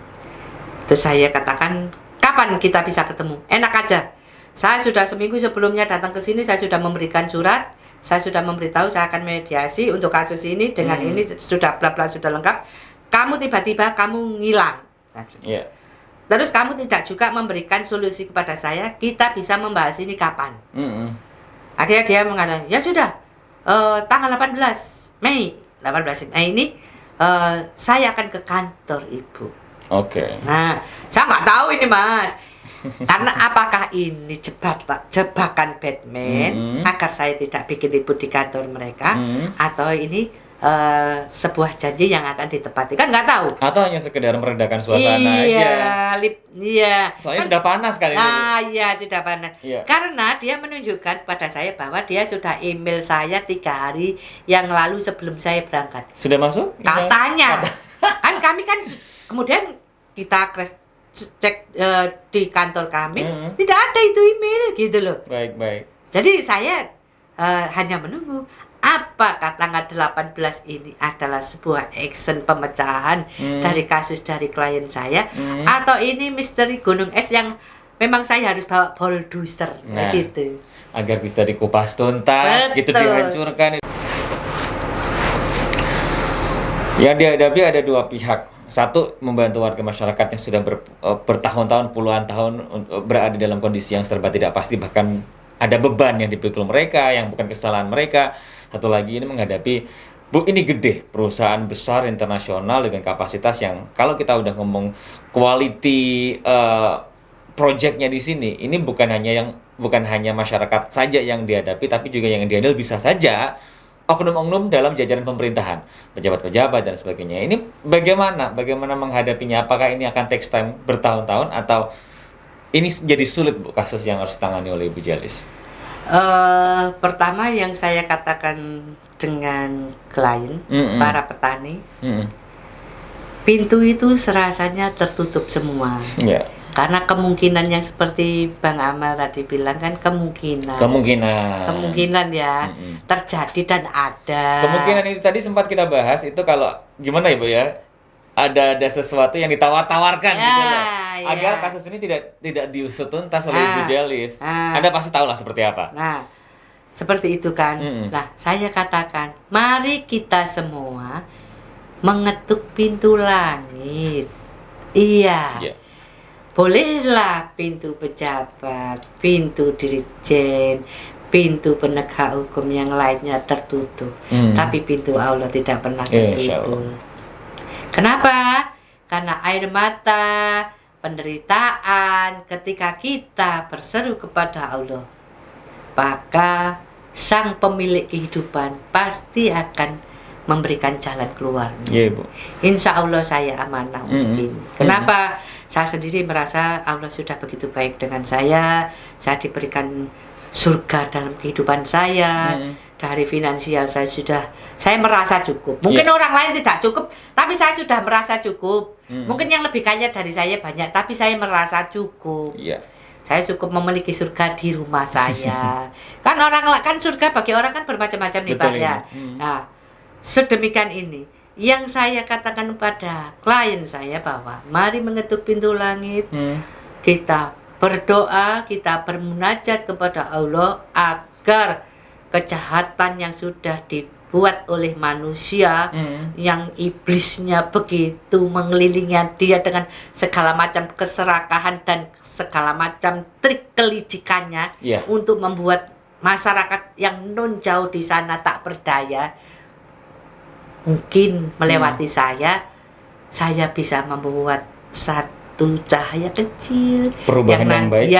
Terus saya katakan, kapan kita bisa ketemu? Enak aja. Saya sudah seminggu sebelumnya datang ke sini, saya sudah memberikan surat. Saya sudah memberitahu saya akan mediasi untuk kasus ini dengan ini sudah bla bla sudah lengkap. Kamu tiba-tiba kamu ngilang. Terus kamu tidak juga memberikan solusi kepada saya. Kita bisa membahas ini kapan? Akhirnya dia mengatakan ya sudah tanggal 18 Mei ini saya akan ke kantor Ibu. Nah, saya nggak tahu ini Mas. Karena apakah ini jebakan Batman agar saya tidak bikin ribut di kantor mereka, atau ini sebuah janji yang akan ditepati, kan nggak tahu. Atau hanya sekedar meredakan suasana aja. Iya. Soalnya kan, sudah panas kali ini. Iya sudah panas. Karena dia menunjukkan pada saya bahwa dia sudah email saya 3 hari yang lalu sebelum saya berangkat. Sudah masuk? Katanya. Kan kami kan kemudian kita cek di kantor kami, tidak ada itu email gitu loh. Baik. Jadi saya hanya menunggu apakah tanggal 18 ini adalah sebuah action pemecahan dari kasus dari klien saya, atau ini misteri gunung es yang memang saya harus bawa bulldozer gitu. Agar bisa dikupas tuntas. Betul. Gitu dihancurkan. Yang dihadapi ada 2 pihak. Satu, membantu warga masyarakat yang sudah bertahun-tahun, puluhan tahun berada dalam kondisi yang serba tidak pasti, bahkan ada beban yang dipikul mereka yang bukan kesalahan mereka. Satu lagi ini menghadapi, Bu, ini gede, perusahaan besar internasional dengan kapasitas yang kalau kita udah ngomong quality project-nya di sini, ini bukan hanya masyarakat saja yang dihadapi, tapi juga yang dihandle bisa saja oknum-oknum dalam jajaran pemerintahan, pejabat-pejabat dan sebagainya. Ini bagaimana menghadapinya? Apakah ini akan take time bertahun-tahun atau ini jadi sulit Bu kasus yang harus ditangani oleh Ibu Jelis? Pertama yang saya katakan dengan klien, para petani, pintu itu serasanya tertutup semua. Karena kemungkinan yang seperti Bang Amal tadi bilang kan kemungkinan ya terjadi dan ada. Kemungkinan itu tadi sempat kita bahas itu kalau gimana Ibu ya, ada sesuatu yang ditawar-tawarkan gitu loh, agar kasus ini tidak diusut tuntas oleh Ibu Jelis. Anda pasti tahu lah seperti apa. Nah, Seperti itu kan. Nah, saya katakan, mari kita semua mengetuk pintu langit. Iya. Yeah. Bolehlah pintu pejabat, pintu dirjen, pintu penegak hukum yang lainnya tertutup. Tapi pintu Allah tidak pernah tertutup. Kenapa? Karena air mata, penderitaan ketika kita berseru kepada Allah, maka Sang pemilik kehidupan pasti akan memberikan jalan keluarnya. Yeah, Bu. Insya Allah saya amanah untuk ini. Kenapa? Saya sendiri merasa Allah sudah begitu baik dengan saya diberikan surga dalam kehidupan saya. Dari finansial saya merasa cukup. Mungkin orang lain tidak cukup, tapi saya sudah merasa cukup. Mungkin yang lebih kaya dari saya banyak, tapi saya merasa cukup. Saya cukup memiliki surga di rumah saya. kan surga bagi orang kan bermacam-macam nih Pak ya. Nah, sedemikian ini yang saya katakan pada klien saya bahwa mari mengetuk pintu langit. Kita berdoa, kita bermunajat kepada Allah agar kejahatan yang sudah dibuat oleh manusia, yang iblisnya begitu mengelilingi dia dengan segala macam keserakahan dan segala macam trik kelicikannya untuk membuat masyarakat yang non jauh di sana tak berdaya, mungkin melewati saya bisa membuat satu cahaya kecil perubahan yang baik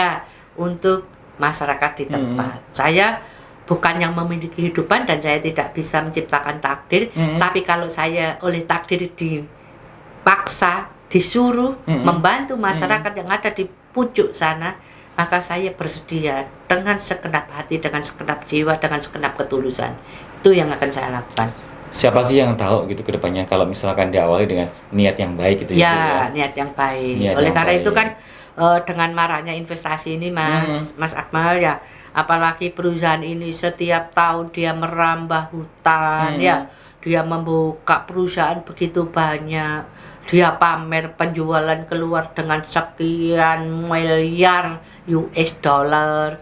untuk masyarakat di tempat. Saya bukan yang memiliki kehidupan dan saya tidak bisa menciptakan takdir, tapi kalau saya oleh takdir dipaksa, disuruh membantu masyarakat yang ada di pucuk sana, maka saya bersedia dengan segenap hati, dengan segenap jiwa, dengan segenap ketulusan. Itu yang akan saya lakukan. Siapa sih yang tahu gitu ke depannya kalau misalkan diawali dengan niat yang baik gitu ya? Niat yang baik. Oleh karena itu kan dengan maraknya investasi ini Mas Akmal ya, apalagi perusahaan ini setiap tahun dia merambah hutan dia membuka perusahaan begitu banyak, dia pamer penjualan keluar dengan sekian miliar US dollar,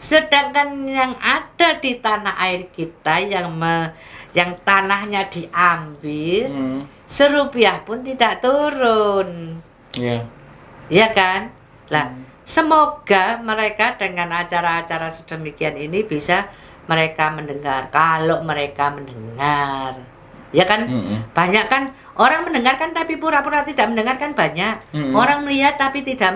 sedangkan yang ada di tanah air kita yang tanahnya diambil serupiah pun tidak turun. Ya kan? Lah, semoga mereka dengan acara-acara sedemikian ini bisa mereka mendengar. Kalau mereka mendengar, ya kan? Banyak kan orang mendengarkan tapi pura-pura tidak mendengarkan banyak. Orang melihat tapi tidak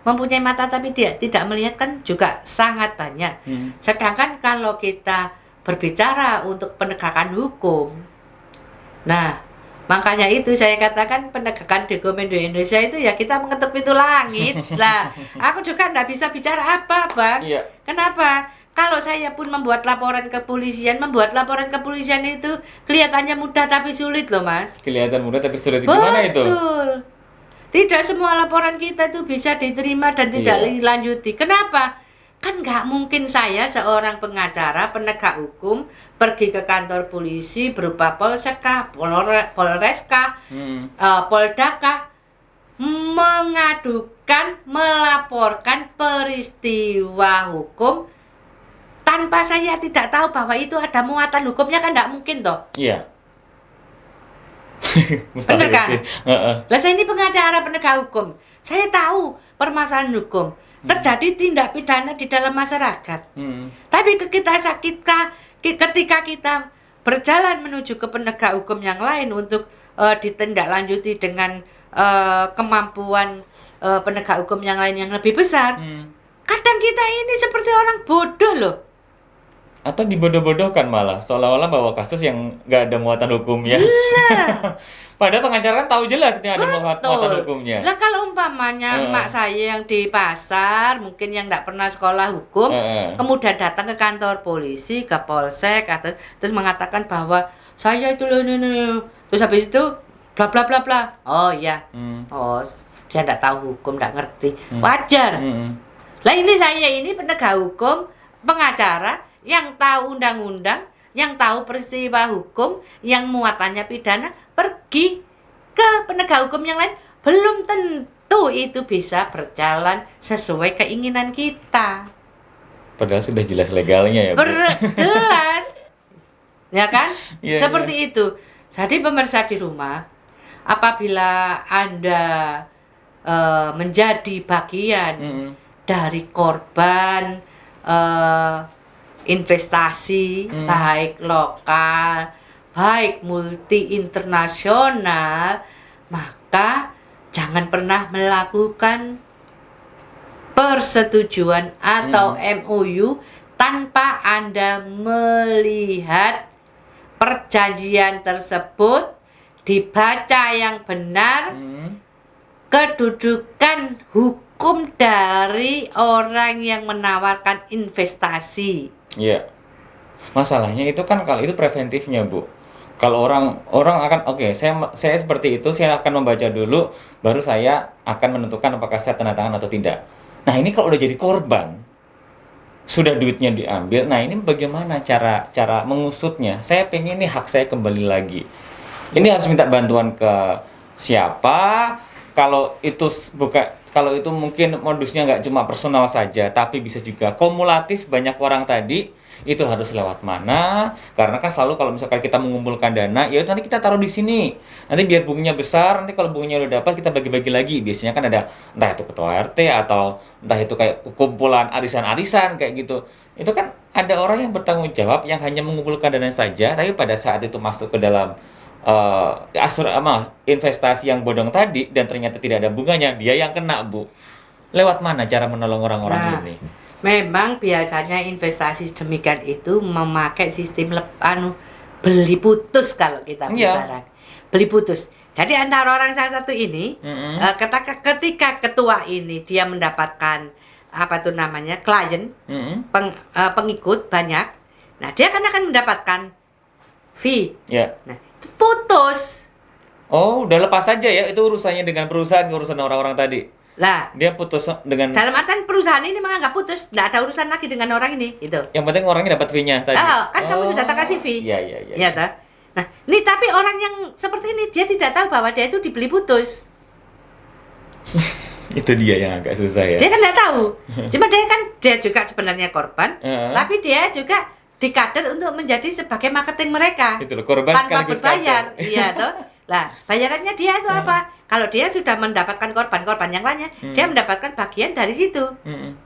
mempunyai mata tapi tidak melihat kan juga sangat banyak. Sedangkan kalau kita berbicara untuk penegakan hukum, nah makanya itu saya katakan penegakan hukum di Indonesia itu ya kita mengetuk pintu langit. Lah, aku juga tidak bisa bicara apa, Bang. Kenapa? Kalau saya pun membuat laporan kepolisian itu kelihatannya mudah tapi sulit loh, Mas. Kelihatan mudah tapi sulit. Gimana itu? Betul. Tidak semua laporan kita itu bisa diterima dan tidak dilanjuti. Kenapa? Kan nggak mungkin saya seorang pengacara, penegak hukum, pergi ke kantor polisi berupa polseka, polreska, poldaka, melaporkan peristiwa hukum tanpa saya tidak tahu bahwa itu ada muatan hukumnya, kan nggak mungkin toh. Iya. Benar kan? Lah saya ini pengacara penegak hukum, saya tahu permasalahan hukum. Terjadi tindak pidana di dalam masyarakat. Tapi ketika kita berjalan menuju ke penegak hukum yang lain untuk ditindaklanjuti dengan kemampuan penegak hukum yang lain yang lebih besar, kadang kita ini seperti orang bodoh loh. Atau dibodoh-bodohkan malah, seolah-olah bawa kasus yang nggak ada muatan hukumnya. Padahal pengacara kan tahu jelas ini ada muatan hukumnya. Lah kalau umpamanya mak saya yang di pasar, mungkin yang nggak pernah sekolah hukum, kemudian datang ke kantor polisi, ke polsek, atau terus mengatakan bahwa saya itu loh, terus habis itu bla bla bla bla. Oh ya, oh dia nggak tahu hukum, nggak ngerti, wajar. Lah saya ini penegak hukum, pengacara yang tahu undang-undang, yang tahu peristiwa hukum, yang muatannya pidana, pergi ke penegak hukum yang lain, belum tentu itu bisa berjalan sesuai keinginan kita. Padahal sudah jelas legalnya ya, Bu. Jelas. Ya kan? Iya, Seperti itu. Jadi pemirsa di rumah, apabila Anda menjadi bagian Mm-mm. dari korban investasi, baik lokal, baik multi internasional, maka jangan pernah melakukan persetujuan atau MOU tanpa Anda melihat perjanjian tersebut dibaca yang benar, kedudukan hukum dari orang yang menawarkan investasi. Iya. Masalahnya itu kan kalau itu preventifnya, Bu. Kalau orang akan saya seperti itu, saya akan membaca dulu baru saya akan menentukan apakah saya tanda tangan atau tidak. Nah, ini kalau udah jadi korban, sudah duitnya diambil. Nah, ini bagaimana cara mengusutnya? Saya pengen nih hak saya kembali lagi. Ini harus minta bantuan ke siapa? Kalau itu mungkin modusnya nggak cuma personal saja, tapi bisa juga kumulatif banyak orang tadi, itu harus lewat mana? Karena kan selalu kalau misalkan kita mengumpulkan dana, ya nanti kita taruh di sini. Nanti biar bunganya besar, nanti kalau bunganya udah dapat kita bagi-bagi lagi. Biasanya kan ada entah itu ketua RT atau entah itu kayak kumpulan arisan-arisan kayak gitu. Itu kan ada orang yang bertanggung jawab yang hanya mengumpulkan dana saja, tapi pada saat itu masuk ke dalam investasi yang bodong tadi dan ternyata tidak ada bunganya, dia yang kena, Bu. Lewat mana cara menolong orang-orang ini? Memang biasanya investasi demikian itu memakai sistem beli putus kalau kita bicara. Beli putus. Jadi antara orang salah satu ini ketika ketua ini dia mendapatkan klien, pengikut banyak. Nah, dia akan mendapatkan fee. Nah, itu putus. Oh, udah lepas saja ya, itu urusannya dengan perusahaan, urusan orang-orang tadi. Lah, dia putus dengan dalam artian perusahaan ini menganggap putus, nggak ada urusan lagi dengan orang ini, gitu. Yang penting orangnya dapat fee-nya tadi. Kan kamu sudah kasih fee. Iya, toh. Nah, ini tapi orang yang seperti ini dia tidak tahu bahwa dia itu dibeli putus. Itu dia yang agak susah ya. Dia kan nggak tahu. Cuma dia juga sebenarnya korban, tapi dia juga dikader untuk menjadi sebagai marketing mereka. Itu loh, korban tanpa sekaligus berbayar. Iya, toh. Lah, bayarannya dia itu apa? Kalau dia sudah mendapatkan korban yang lainnya, dia mendapatkan bagian dari situ.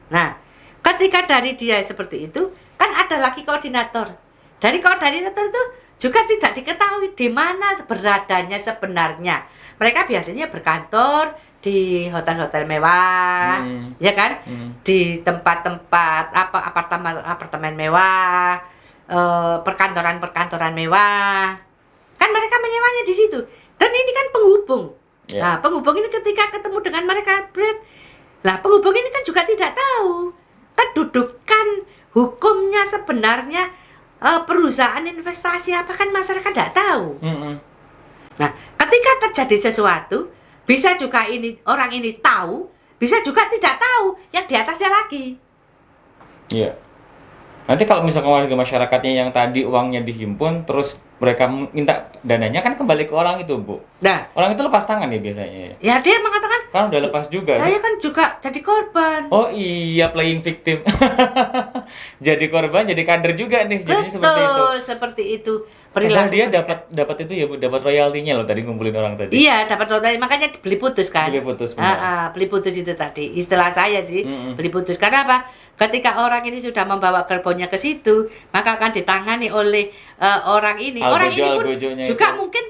Nah, ketika dari dia seperti itu, kan ada lagi koordinator. Dari koordinator itu juga tidak diketahui di mana beradanya sebenarnya. Mereka biasanya berkantor di hotel-hotel mewah, ya kan? Di tempat-tempat apartemen mewah, perkantoran mewah. Kan mereka menyewanya di situ. Dan ini kan penghubung. Nah, penghubung ini ketika ketemu dengan mereka, penghubung ini kan juga tidak tahu kedudukan hukumnya sebenarnya perusahaan investasi apa, kan masyarakat tidak tahu. Nah, ketika terjadi sesuatu, bisa juga orang ini tahu, bisa juga tidak tahu yang di atasnya lagi. Iya. Nanti kalau misalkan warga masyarakatnya yang tadi uangnya dihimpun, terus mereka minta dananya, kan kembali ke orang itu, Bu. Nah, orang itu lepas tangan ya biasanya. Ya, dia mengatakan, kan udah lepas juga. Saya kan juga jadi korban. Oh iya, playing victim. Jadi korban, jadi kader juga nih. Jadinya seperti itu. Padahal dia dapat itu ya, Bu, dapat royaltinya loh tadi ngumpulin orang tadi. Iya, dapat royalti, makanya beli putus kan. Beli putus. Beli putus itu tadi. Istilah saya sih, beli putus. Karena apa? Ketika orang ini sudah membawa gerbongnya ke situ, maka akan ditangani oleh orang ini. Orang ini pun juga mungkin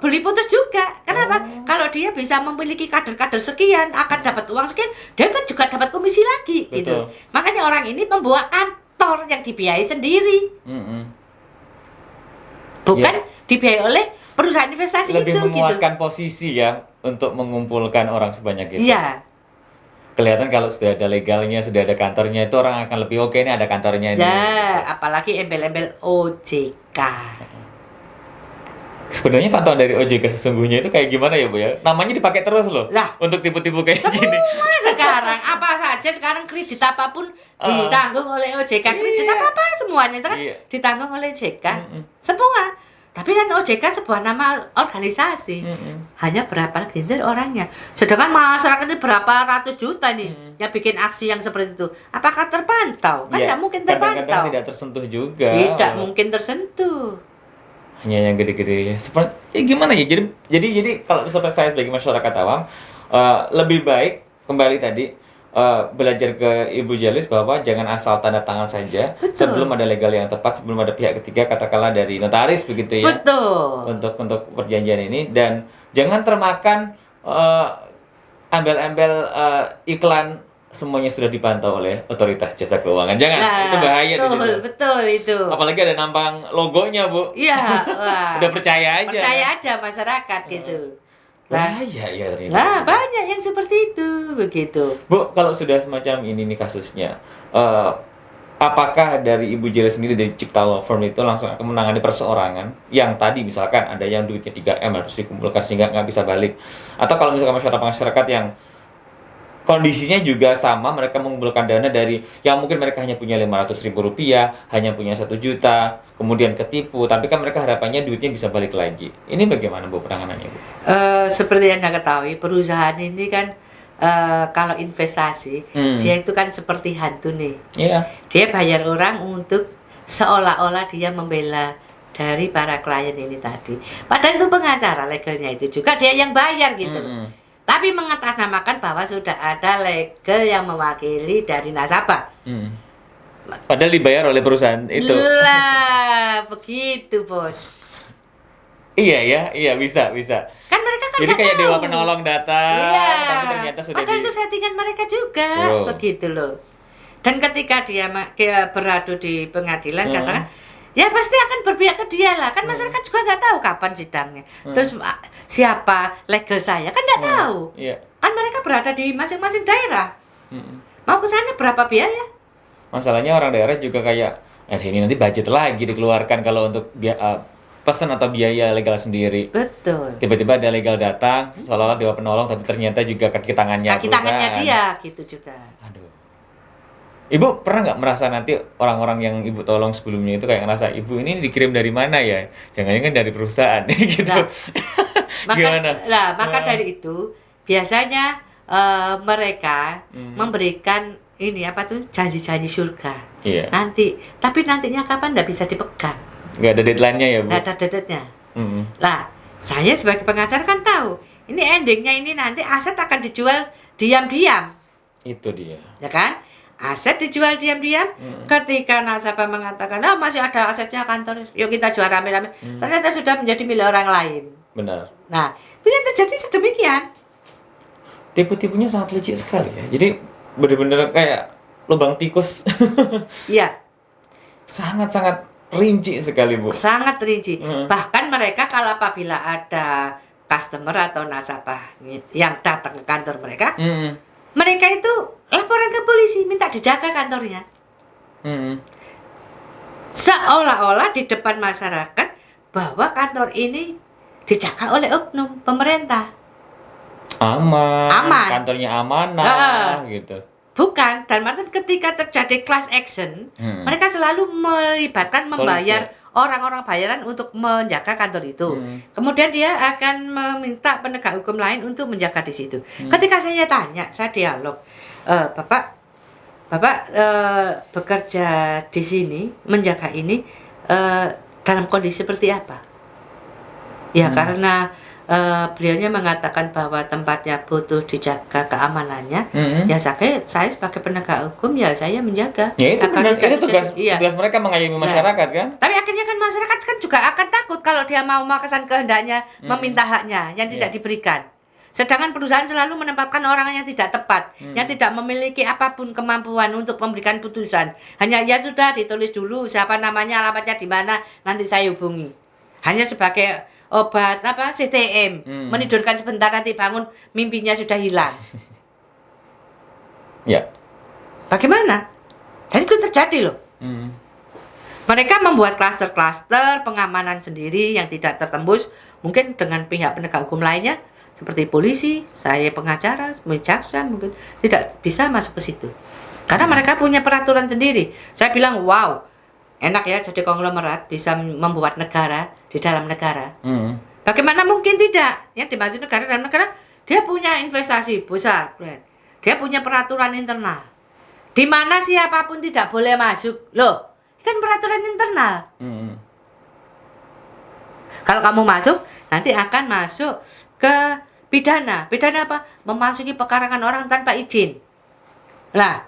beli putus juga. Kenapa? Kalau dia bisa memiliki kader-kader sekian, akan dapat uang sekian, dia kan juga dapat komisi lagi. Betul. Gitu. Makanya orang ini membawa kantor yang dibiayai sendiri. Bukan dibiayai oleh perusahaan investasi lebih itu. Lebih menguatkan posisi ya untuk mengumpulkan orang sebanyak itu. Iya. Kelihatan kalau sudah ada legalnya, sudah ada kantornya, itu orang akan lebih oke, ini ada kantornya ini. Ya, apalagi embel-embel OJK. Sebenarnya pantauan dari OJK sesungguhnya itu kayak gimana ya, Bu ya? Namanya dipakai terus loh. Lah, untuk tipu-tipu kayak gini. Semua sekarang apa saja sekarang kredit apapun ditanggung oleh OJK. Kredit apa-apa semuanya itu kan ditanggung oleh OJK. Semua. Tapi kan OJK sebuah nama organisasi. Hanya berapa gelintir orangnya. Sedangkan masyarakat ini berapa ratus juta nih yang bikin aksi yang seperti itu. Apakah terpantau? Kan Ya, tidak mungkin terpantau. kadang-kadang tidak tersentuh juga. Tidak mungkin tersentuh. Hanya yang gede-gede. Seperti ya gimana ya? Jadi kalau seperti saya sebagai masyarakat awam lebih baik kembali tadi belajar ke Ibu Jelis bahwa jangan asal tanda tangan saja. Betul. Sebelum ada legal yang tepat, sebelum ada pihak ketiga katakanlah dari notaris begitu ya. Betul. Untuk perjanjian ini, dan jangan termakan embel-embel iklan semuanya sudah dipantau oleh otoritas jasa keuangan. Jangan, itu bahaya di situ. Betul itu. Apalagi ada nampang logonya, Bu. Iya, wah. Udah percaya aja. Percaya aja masyarakat gitu. Bahaya ya ternyata. Lah, banyak yang seperti itu, begitu. Bu, kalau sudah semacam ini nih kasusnya, apakah dari Ibu Jelis sendiri dari Cipta Law Firm itu langsung akan menangani perseorangan yang tadi misalkan ada yang duitnya 3M harus dikumpulkan sehingga nggak bisa balik, atau kalau misalkan masyarakat yang kondisinya juga sama, mereka mengumpulkan dana dari yang mungkin mereka hanya punya 500.000 rupiah, hanya punya 1 juta, kemudian ketipu, tapi kan mereka harapannya duitnya bisa balik lagi. Ini bagaimana Bu penanganannya, Bu? Seperti yang Anda ketahui, perusahaan ini kan kalau investasi, dia itu kan seperti hantu nih. Iya. Dia bayar orang untuk seolah-olah dia membela dari para klien ini tadi. Padahal itu pengacara legalnya itu juga dia yang bayar gitu. Tapi mengatasnamakan bahwa sudah ada legal yang mewakili dari nasabah. Padahal dibayar oleh perusahaan itu. Lah, begitu bos. Iya bisa. Kan mereka kan Jadi nggak kayak tahu. dewa penolong datang, Iya. tapi ternyata sudah Padahal itu settingan mereka juga, begitu loh. Dan ketika dia beradu di pengadilan katakan, ya pasti akan berpihak ke dia lah. Kan masyarakat juga nggak tahu kapan sidangnya. Terus siapa legal saya kan nggak tahu. Iya. Kan mereka berada di masing-masing daerah. Mau ke sana berapa biaya? Masalahnya orang daerah juga kayak, ini nanti budget lagi dikeluarkan kalau untuk pesan atau biaya legal sendiri. Betul. Tiba-tiba ada legal datang, seolah-olah dewa penolong, tapi ternyata juga kaki tangannya dia gitu juga. Aduh. Ibu pernah nggak merasa nanti orang-orang yang Ibu tolong sebelumnya itu kayak ngerasa, Ibu ini dikirim dari mana ya? Jangan-jangan dari perusahaan gitu. Maka dari itu biasanya mereka memberikan ini apa tuh janji-janji surga. Iya. Tapi nantinya kapan nggak bisa dipegang. Nggak ada deadline-nya ya, Bu? Nggak ada deadline-nya. Lah, saya sebagai pengacara kan tahu, ini endingnya ini nanti aset akan dijual diam-diam. Itu dia. Ya kan? Aset dijual diam-diam. Ketika nasabah mengatakan, masih ada asetnya kantor, yuk kita jual rame-rame. Ternyata sudah menjadi milik orang lain. Benar. Nah, itu yang terjadi sedemikian. Tipu-tipunya sangat licik sekali ya. Jadi benar-benar kayak lubang tikus. Iya. Sangat-sangat rinci sekali, Bu. Sangat rinci. Bahkan mereka kalau apabila ada customer atau nasabah yang datang ke kantor mereka, mereka itu laporan ke polisi, minta dijaga kantornya. Seolah-olah di depan masyarakat bahwa kantor ini dijaga oleh oknum pemerintah. Aman. Kantornya amanah gitu. Bukan, dan artian ketika terjadi class action, mereka selalu melibatkan membayar orang-orang bayaran untuk menjaga kantor itu. Kemudian dia akan meminta penegak hukum lain untuk menjaga di situ. Ketika saya tanya, saya dialog, Bapak bekerja di sini, menjaga ini dalam kondisi seperti apa? Ya karena beliaunya mengatakan bahwa tempatnya butuh dijaga keamanannya. Ya saya sebagai penegak hukum ya saya menjaga. Ya itu benar, itu tugas mereka mengayomi masyarakat kan. Tapi akhirnya kan masyarakat kan juga akan takut kalau dia mau melakukan kehendaknya, meminta haknya yang tidak diberikan. Sedangkan perusahaan selalu menempatkan orang yang tidak tepat, yang tidak memiliki apapun kemampuan untuk memberikan putusan. Hanya ya sudah ditulis dulu siapa namanya, alamatnya di mana, nanti saya hubungi. Hanya sebagai obat CTM, menidurkan sebentar nanti bangun mimpinya sudah hilang. Ya. Bagaimana? Dan itu terjadi loh. Mereka membuat klaster-klaster pengamanan sendiri yang tidak tertembus, mungkin dengan pihak penegak hukum lainnya seperti polisi, saya pengacara, jaksa mungkin tidak bisa masuk ke situ. Karena mereka punya peraturan sendiri. Saya bilang, wow, enak ya jadi konglomerat, bisa membuat negara di dalam negara. Mm. Bagaimana mungkin tidak? Ya dimaksud negara dalam negara, dia punya investasi besar, dia punya peraturan internal. Di mana siapapun tidak boleh masuk. Loh, kan peraturan internal. Mm. Kalau kamu masuk, nanti akan masuk ke pidana. Pidana apa? Memasuki pekarangan orang tanpa izin. Lah,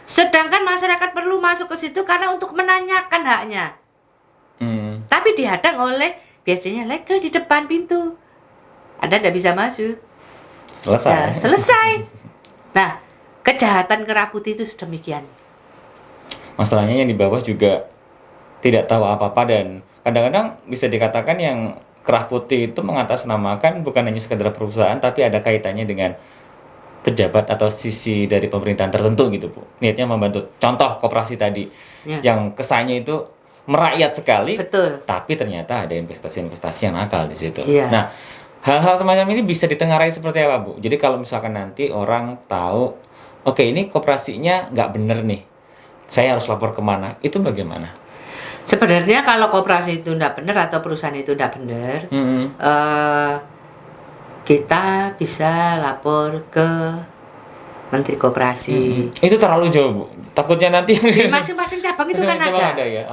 sedangkan masyarakat perlu masuk ke situ karena untuk menanyakan haknya. Mm. Tapi dihadang oleh biasanya legal di depan pintu. Anda tidak bisa masuk. Selesai. Ya, selesai. Nah, kejahatan kerah putih itu sedemikian. Masalahnya yang di bawah juga tidak tahu apa-apa dan kadang-kadang bisa dikatakan yang kerah putih itu mengatasnamakan bukan hanya sekedar perusahaan tapi ada kaitannya dengan pejabat atau sisi dari pemerintahan tertentu gitu Bu. Niatnya membantu. Contoh koperasi tadi Ya. yang kesannya itu merakyat sekali, Betul. tapi ternyata ada investasi-investasi yang nakal di situ. Iya. Nah, hal-hal semacam ini bisa ditengarai seperti apa Bu? Jadi kalau misalkan nanti orang tahu, oke ini koperasinya nggak bener nih, saya harus lapor kemana? Itu bagaimana? Sebenarnya kalau koperasi itu tidak benar atau perusahaan itu tidak benar, Mm-mm. kita bisa lapor ke Menteri Koperasi. Itu terlalu jauh Bu. Takutnya nanti Di masing-masing cabang itu kan Masing-masing cabang ada. ya.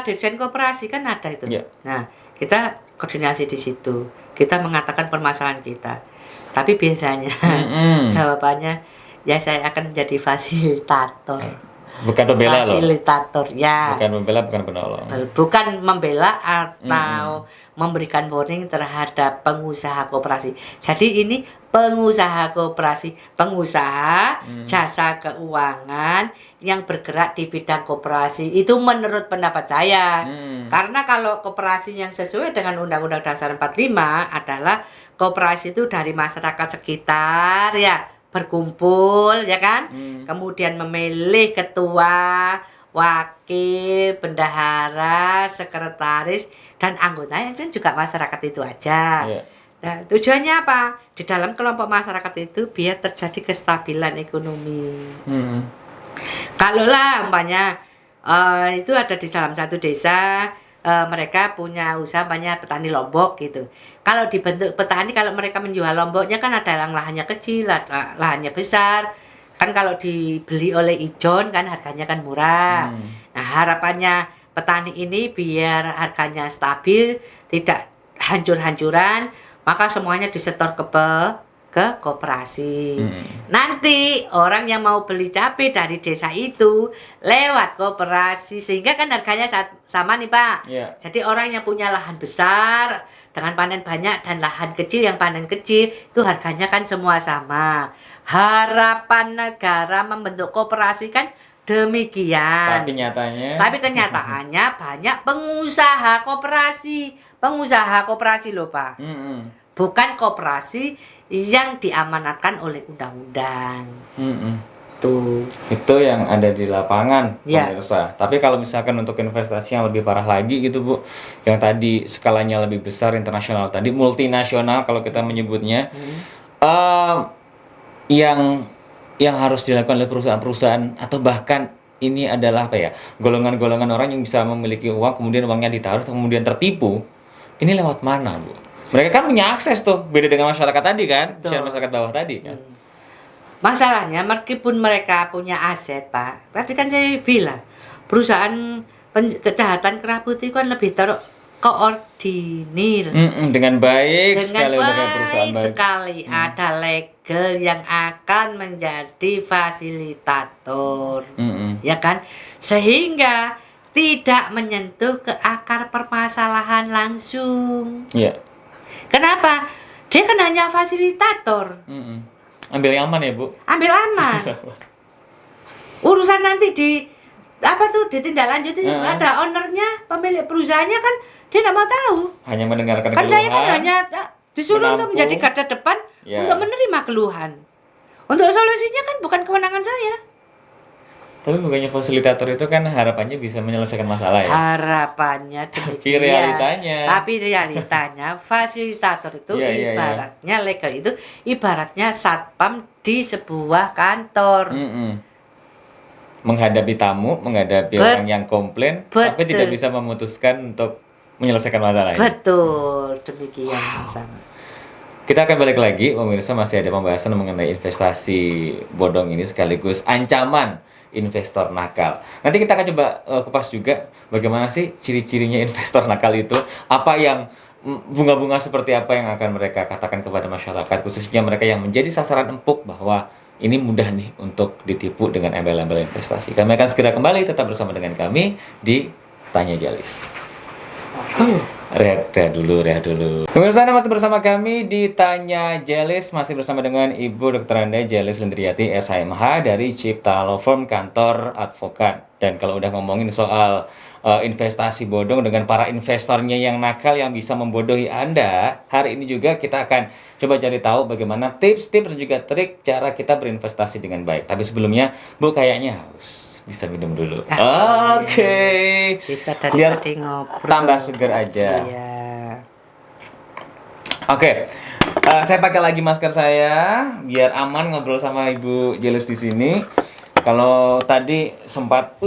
Dirjen Koperasi kan ada itu. Iya. Nah, kita koordinasi di situ. Kita mengatakan permasalahan kita. Tapi biasanya Mm-mm. jawabannya ya saya akan jadi fasilitator. Bukan pembela loh. Fasilitator ya. Bukan pembela, bukan penolong. Bukan membela atau memberikan warning terhadap pengusaha koperasi. Jadi ini pengusaha koperasi, pengusaha jasa keuangan yang bergerak di bidang koperasi. Itu menurut pendapat saya. Karena kalau koperasi yang sesuai dengan Undang-Undang Dasar 45 adalah koperasi itu dari masyarakat sekitar ya, berkumpul ya kan, kemudian memilih ketua, wakil, bendahara, sekretaris, dan anggotanya kan juga masyarakat itu aja. Iya. Nah, tujuannya apa? Di dalam kelompok masyarakat itu biar terjadi kestabilan ekonomi. Kalau lah umpamanya itu ada di dalam satu desa, mereka punya usaha banyak petani lombok gitu. Kalau dibentuk petani, kalau mereka menjual lomboknya kan ada yang lahannya kecil, ada lahannya besar. Kan kalau dibeli oleh ijon kan harganya kan murah. Nah, harapannya petani ini biar harganya stabil, tidak hancur-hancuran, maka semuanya disetor ke koperasi. Nanti orang yang mau beli cabai dari desa itu lewat koperasi, sehingga kan harganya sama nih Pak. Iya. Jadi orang yang punya lahan besar dengan panen banyak dan lahan kecil yang panen kecil itu harganya kan semua sama. Harapan negara membentuk koperasi kan demikian. Tapi kenyataannya banyak pengusaha koperasi loh Pak. Bukan koperasi yang diamanatkan oleh undang-undang. Tuh. Itu yang ada di lapangan, Ya. pemirsa. Tapi kalau misalkan untuk investasi yang lebih parah lagi gitu Bu, yang tadi skalanya lebih besar, internasional tadi, multinasional kalau kita menyebutnya, yang harus dilakukan oleh perusahaan-perusahaan atau bahkan ini adalah apa ya, golongan-golongan orang yang bisa memiliki uang kemudian uangnya ditaruh kemudian tertipu, ini lewat mana Bu? Mereka kan punya akses tuh, beda dengan masyarakat tadi kan, Betul. masyarakat bawah tadi kan. Masalahnya meskipun mereka punya aset Pak, tadi kan saya bilang perusahaan kejahatan kerah putih kan lebih terkoordinir Dengan baik dengan sekali untuk perusahaan baik baik. sekali. Ada legal yang akan menjadi fasilitator, ya kan, sehingga tidak menyentuh ke akar permasalahan langsung. Iya. Kenapa? Dia kan hanya fasilitator. Ambil yang aman ya Bu. Ambil aman. Urusan nanti ditindaklanjuti ada ownernya, pemilik perusahaannya kan dia tidak mau tahu. Hanya mendengarkan Kan keluhan. saya kan hanya disuruh untuk menampung. menjadi garda depan Ya. untuk menerima keluhan. Untuk solusinya kan bukan kewenangan saya. Tapi bukannya fasilitator itu kan harapannya bisa menyelesaikan masalah ya. Harapannya demikian. Tapi realitanya. Fasilitator itu Iya, iya, iya. ibaratnya legal itu ibaratnya satpam di sebuah kantor. menghadapi tamu, menghadapi orang yang komplain, tapi tidak betul. bisa memutuskan untuk menyelesaikan masalah ini. Betul, demikian sama. Kita akan balik lagi, pemirsa, masih ada pembahasan mengenai investasi bodong ini sekaligus ancaman investor nakal. Nanti kita akan coba kupas juga bagaimana sih ciri-cirinya investor nakal itu, apa yang bunga-bunga seperti apa yang akan mereka katakan kepada masyarakat, khususnya mereka yang menjadi sasaran empuk bahwa ini mudah nih untuk ditipu dengan embel-embel investasi. Kami akan segera kembali, tetap bersama dengan kami di Tanya Jalis. Rehat dulu. Pemirsa, Anda masih bersama kami di Tanya Jalis, masih bersama dengan Ibu Dr. Anda Jalis Lendriati, SHMH dari Cipta Law Firm, kantor advokat. Dan kalau udah ngomongin soal investasi bodong dengan para investornya yang nakal yang bisa membodohi Anda, hari ini juga kita akan coba cari tahu bagaimana tips-tips dan juga trik cara kita berinvestasi dengan baik. Tapi sebelumnya, Bu kayaknya haus. Bisa minum dulu. Oke. Kita dari Biar tadi ngobrol. tambah seger aja. Iya. Oke. Saya pakai lagi masker saya biar aman ngobrol sama Ibu Jalis di sini. Kalau tadi sempat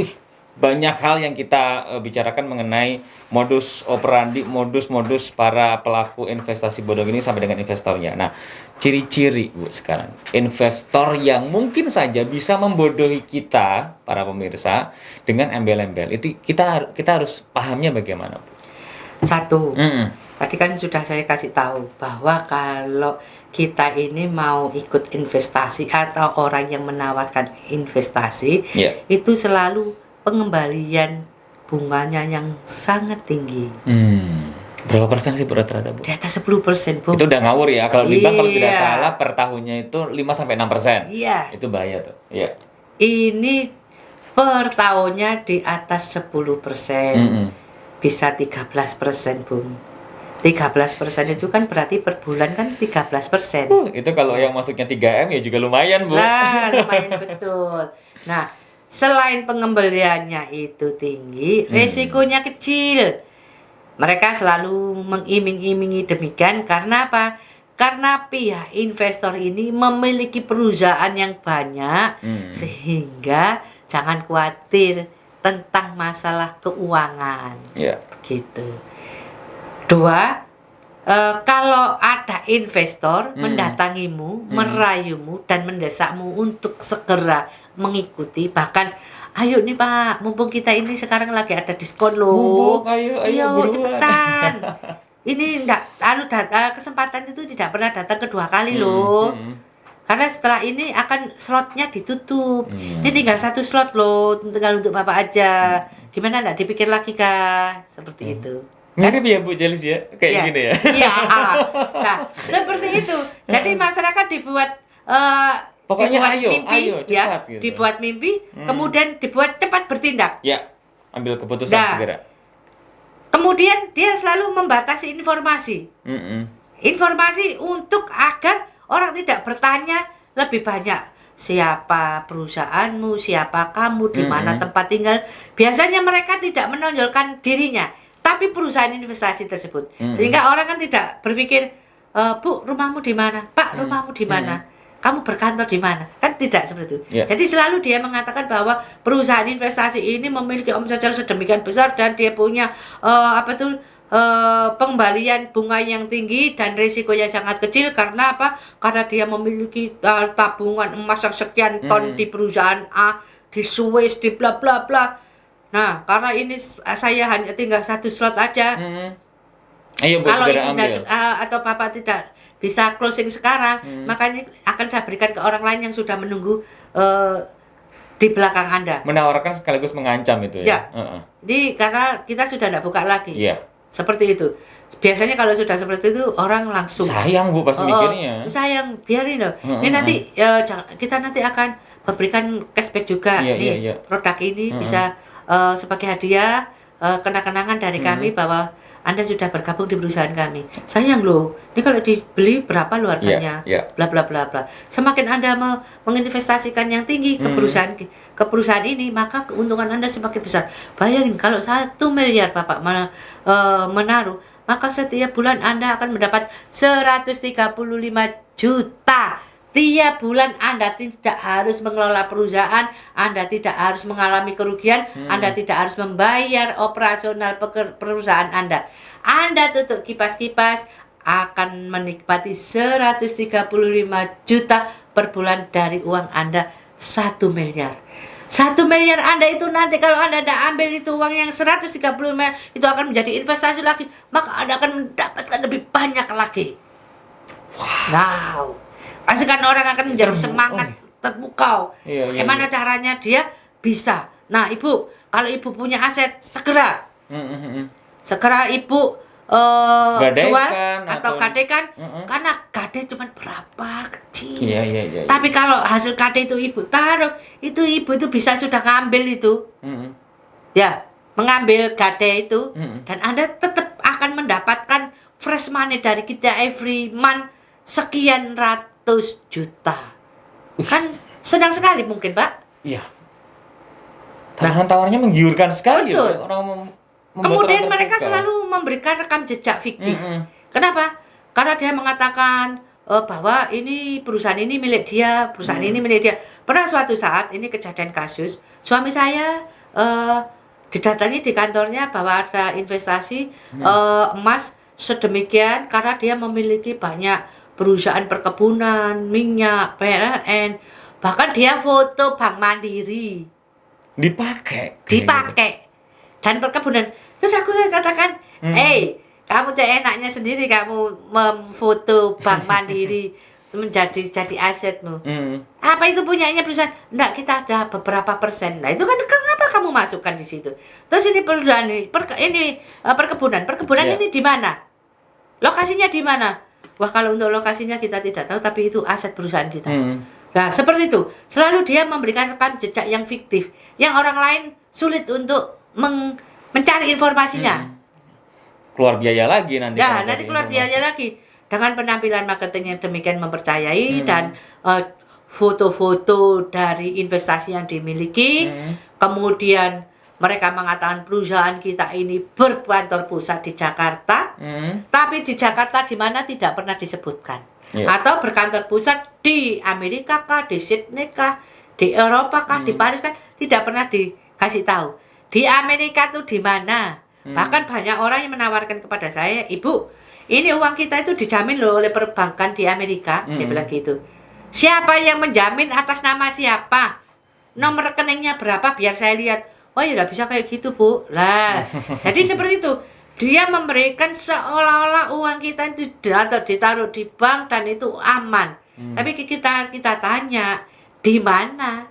banyak hal yang kita bicarakan mengenai modus operandi, modus-modus para pelaku investasi bodong ini sampai dengan investornya. Nah, ciri-ciri Bu sekarang investor yang mungkin saja bisa membodohi kita para pemirsa dengan embel-embel. Itu kita harus pahamnya bagaimana, Bu? Satu, tadi kan sudah saya kasih tahu bahwa kalau kita ini mau ikut investasi atau orang yang menawarkan investasi, itu selalu pengembalian bunganya yang sangat tinggi. Berapa persen sih rata-rata, Bu? Di atas 10%, Bu. Itu udah ngawur ya. Kalau di bank kalau tidak Iya. salah per tahunnya itu 5-6%. Iya. Itu bahaya tuh. Iya. Ini per tahunnya di atas 10%. Bisa 13%, Bung. 13% itu kan berarti per bulan kan 13%. Itu kalau yang masuknya 3M ya juga lumayan, Bu. Nah, lumayan betul. Nah, selain pengembaliannya itu tinggi, resikonya kecil. Mereka selalu mengiming-imingi demikian karena apa? Karena pihak investor ini memiliki perusahaan yang banyak, sehingga jangan khawatir tentang masalah keuangan. Gitu. Dua, kalau ada investor mendatangimu, merayumu dan mendesakmu untuk segera mengikuti, bahkan ayo nih Pak, mumpung kita ini sekarang lagi ada diskon loh. Ayo cepetan. Ini kesempatan itu tidak pernah datang kedua kali loh. Karena setelah ini akan slotnya ditutup. Ini tinggal 1 slot loh, tinggal untuk Bapak aja. Gimana enggak dipikir lagi Kak? Seperti itu. Mirip ya Bu Jalis ya, kayak gini ya. Iya. Nah, seperti itu. Jadi masyarakat dibuat pokoknya dibuat mimpi, ayo cepat gitu. Dibuat mimpi, kemudian dibuat cepat bertindak. Ya, ambil keputusan segera. Kemudian dia selalu membatasi informasi. Informasi untuk agar orang tidak bertanya lebih banyak. Siapa perusahaanmu, siapa kamu, di mana tempat tinggal. Biasanya mereka tidak menonjolkan dirinya, tapi perusahaan investasi tersebut. Sehingga orang kan tidak berpikir, Bu, rumahmu di mana? Pak, rumahmu di mana? Kamu berkantor di mana? Kan tidak seperti itu. Jadi selalu dia mengatakan bahwa perusahaan investasi ini memiliki omset yang sedemikian besar dan dia punya pengembalian bunga yang tinggi dan risikonya sangat kecil. Karena apa? Karena dia memiliki tabungan emas yang sekian ton di perusahaan A, di Swiss, di bla bla bla. Nah, karena ini saya hanya tinggal 1 slot aja. Ayo Bu, kalau segera ambil. atau Bapak tidak bisa closing sekarang, maka ini akan saya berikan ke orang lain yang sudah menunggu di belakang Anda. Menawarkan sekaligus mengancam itu ya. Jadi karena kita sudah tidak buka lagi. Iya. Seperti itu. Biasanya kalau sudah seperti itu orang langsung sayang Bu pasti mikirnya. Sayang, biarin loh. Ini nanti kita nanti akan memberikan cashback juga. Produk ini bisa sebagai hadiah kenang-kenangan dari kami bahwa Anda sudah bergabung di perusahaan kami. Sayang loh, ini kalau dibeli berapa loh harganya, bla bla bla bla. Semakin Anda menginvestasikan yang tinggi ke perusahaan ini, maka keuntungan Anda semakin besar. Bayangin kalau 1 miliar Bapak menaruh, maka setiap bulan Anda akan mendapat 135 juta Tiap bulan Anda tidak harus mengelola perusahaan, Anda tidak harus mengalami kerugian, Anda tidak harus membayar operasional perusahaan Anda. Anda tutup kipas-kipas akan menikmati 135 juta per bulan dari uang Anda 1 miliar. 1 miliar Anda itu nanti kalau Anda tidak ambil itu uang yang 130 miliar itu akan menjadi investasi lagi, maka Anda akan mendapatkan lebih banyak lagi. Wow. Pasti kan orang akan menjadi semangat, terpukau. Bagaimana caranya dia bisa? Nah, Ibu, kalau Ibu punya aset segera Ibu jual atau gadekan, karena gade cuma berapa kecil. Tapi kalau hasil gade itu Ibu taruh, itu Ibu itu bisa sudah ngambil itu, ya, mengambil gade itu, dan Anda tetap akan mendapatkan fresh money dari kita every month sekian ratus juta. Kan senang sekali mungkin, Pak. Iya. Tawaran-tawarannya menggiurkan sekali. Betul. Ya, kemudian mereka selalu memberikan rekam jejak fiktif. Kenapa? Karena dia mengatakan bahwa ini perusahaan ini milik dia, perusahaan ini milik dia. Pernah suatu saat ini kejadian kasus, suami saya didatangi di kantornya bahwa ada investasi emas sedemikian karena dia memiliki banyak perusahaan perkebunan, minyak, PLN, bahkan dia foto Bank Mandiri dipakai dan perkebunan. Terus aku katakan, kamu enaknya sendiri kamu memfoto Bank Mandiri jadi asetmu. Apa itu punyanya perusahaan? Enggak, kita ada beberapa persen. Nah, itu kan kenapa kamu masukkan di situ? Terus ini perusahaan perkebunan ini di mana? Lokasinya di mana? Wah, kalau untuk lokasinya kita tidak tahu, tapi itu aset perusahaan kita. Nah, seperti itu. Selalu dia memberikan rekam jejak yang fiktif, yang orang lain sulit untuk mencari informasinya. Keluar biaya lagi nanti. Ya, nanti keluar biaya lagi. Dengan penampilan marketing yang demikian mempercayai dan foto-foto dari investasi yang dimiliki. Kemudian mereka mengatakan perusahaan kita ini berkantor pusat di Jakarta, tapi di Jakarta di mana tidak pernah disebutkan. Atau berkantor pusat di Amerika kah, di Sydney kah, di Eropa kah, di Paris kah, tidak pernah dikasih tahu. Di Amerika tuh di mana? Bahkan banyak orang yang menawarkan kepada saya, Ibu, ini uang kita itu dijamin loh oleh perbankan di Amerika. Saya bilang gitu. Siapa yang menjamin atas nama siapa? Nomor rekeningnya berapa biar saya lihat. Wah, ya udah bisa kayak gitu, Bu. Lah, jadi seperti itu. Dia memberikan seolah-olah uang kita itu ditaruh di bank dan itu aman. Tapi kita tanya, di mana?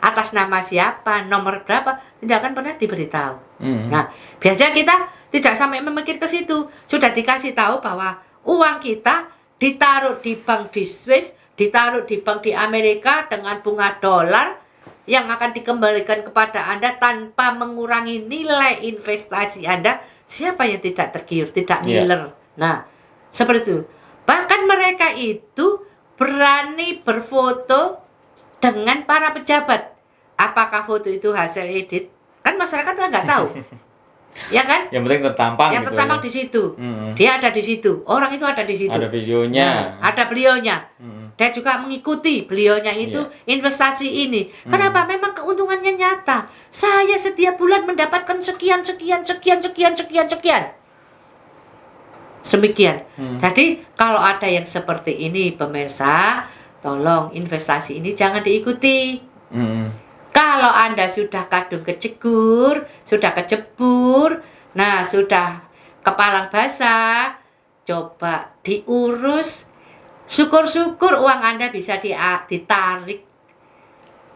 Atas nama siapa? Nomor berapa? Tidak akan pernah diberitahu. Nah, biasanya kita tidak sampai memikir ke situ. Sudah dikasih tahu bahwa uang kita ditaruh di bank di Swiss, ditaruh di bank di Amerika dengan bunga dolar yang akan dikembalikan kepada Anda tanpa mengurangi nilai investasi Anda. Siapa yang tidak tergiur, tidak ngiler? Nah, seperti itu. Bahkan mereka itu berani berfoto dengan para pejabat. Apakah foto itu hasil edit? Kan masyarakat nggak tahu. Ya kan? Yang penting tertampang. Yang tertampang di situ. Dia ada di situ. Orang itu ada di situ. Ada videonya. Nah, ada beliaunya. Dia juga mengikuti beliaunya itu investasi ini. Kenapa? Memang keuntungannya nyata. Saya setiap bulan mendapatkan sekian. Demikian. Jadi kalau ada yang seperti ini, pemirsa, tolong investasi ini jangan diikuti. Kalau Anda sudah kadung kecegur, sudah kecebur, nah sudah kepalang basah, coba diurus. Syukur-syukur uang Anda bisa ditarik.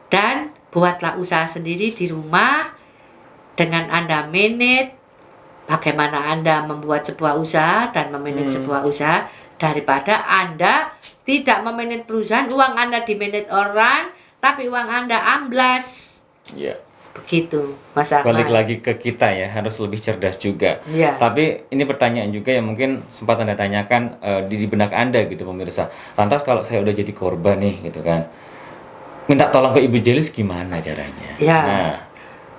Dan buatlah usaha sendiri di rumah dengan Anda manage. Bagaimana Anda membuat sebuah usaha dan memanage sebuah usaha daripada Anda tidak memanage perusahaan, uang Anda dimanage orang, tapi uang Anda amblas. Iya. Begitu, Mas Akmal. Balik lagi ke kita ya, harus lebih cerdas juga. Ya. Tapi ini pertanyaan juga yang mungkin sempat Anda tanyakan di benak Anda gitu pemirsa. Lantas kalau saya udah jadi korban nih gitu kan, minta tolong ke Ibu Jelis gimana caranya? Ya. Nah.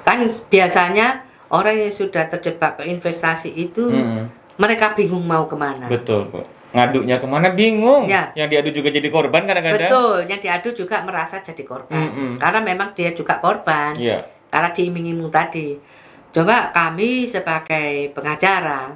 Kan biasanya orang yang sudah terjebak ke investasi itu mereka bingung mau kemana. Betul, Bu. ngadunya kemana bingung. Ya. Yang diadu juga jadi korban kadang-kadang. Betul, yang diadu juga merasa jadi korban. Karena memang dia juga korban. Iya. Karena diiming-iming tadi. Coba kami sebagai pengacara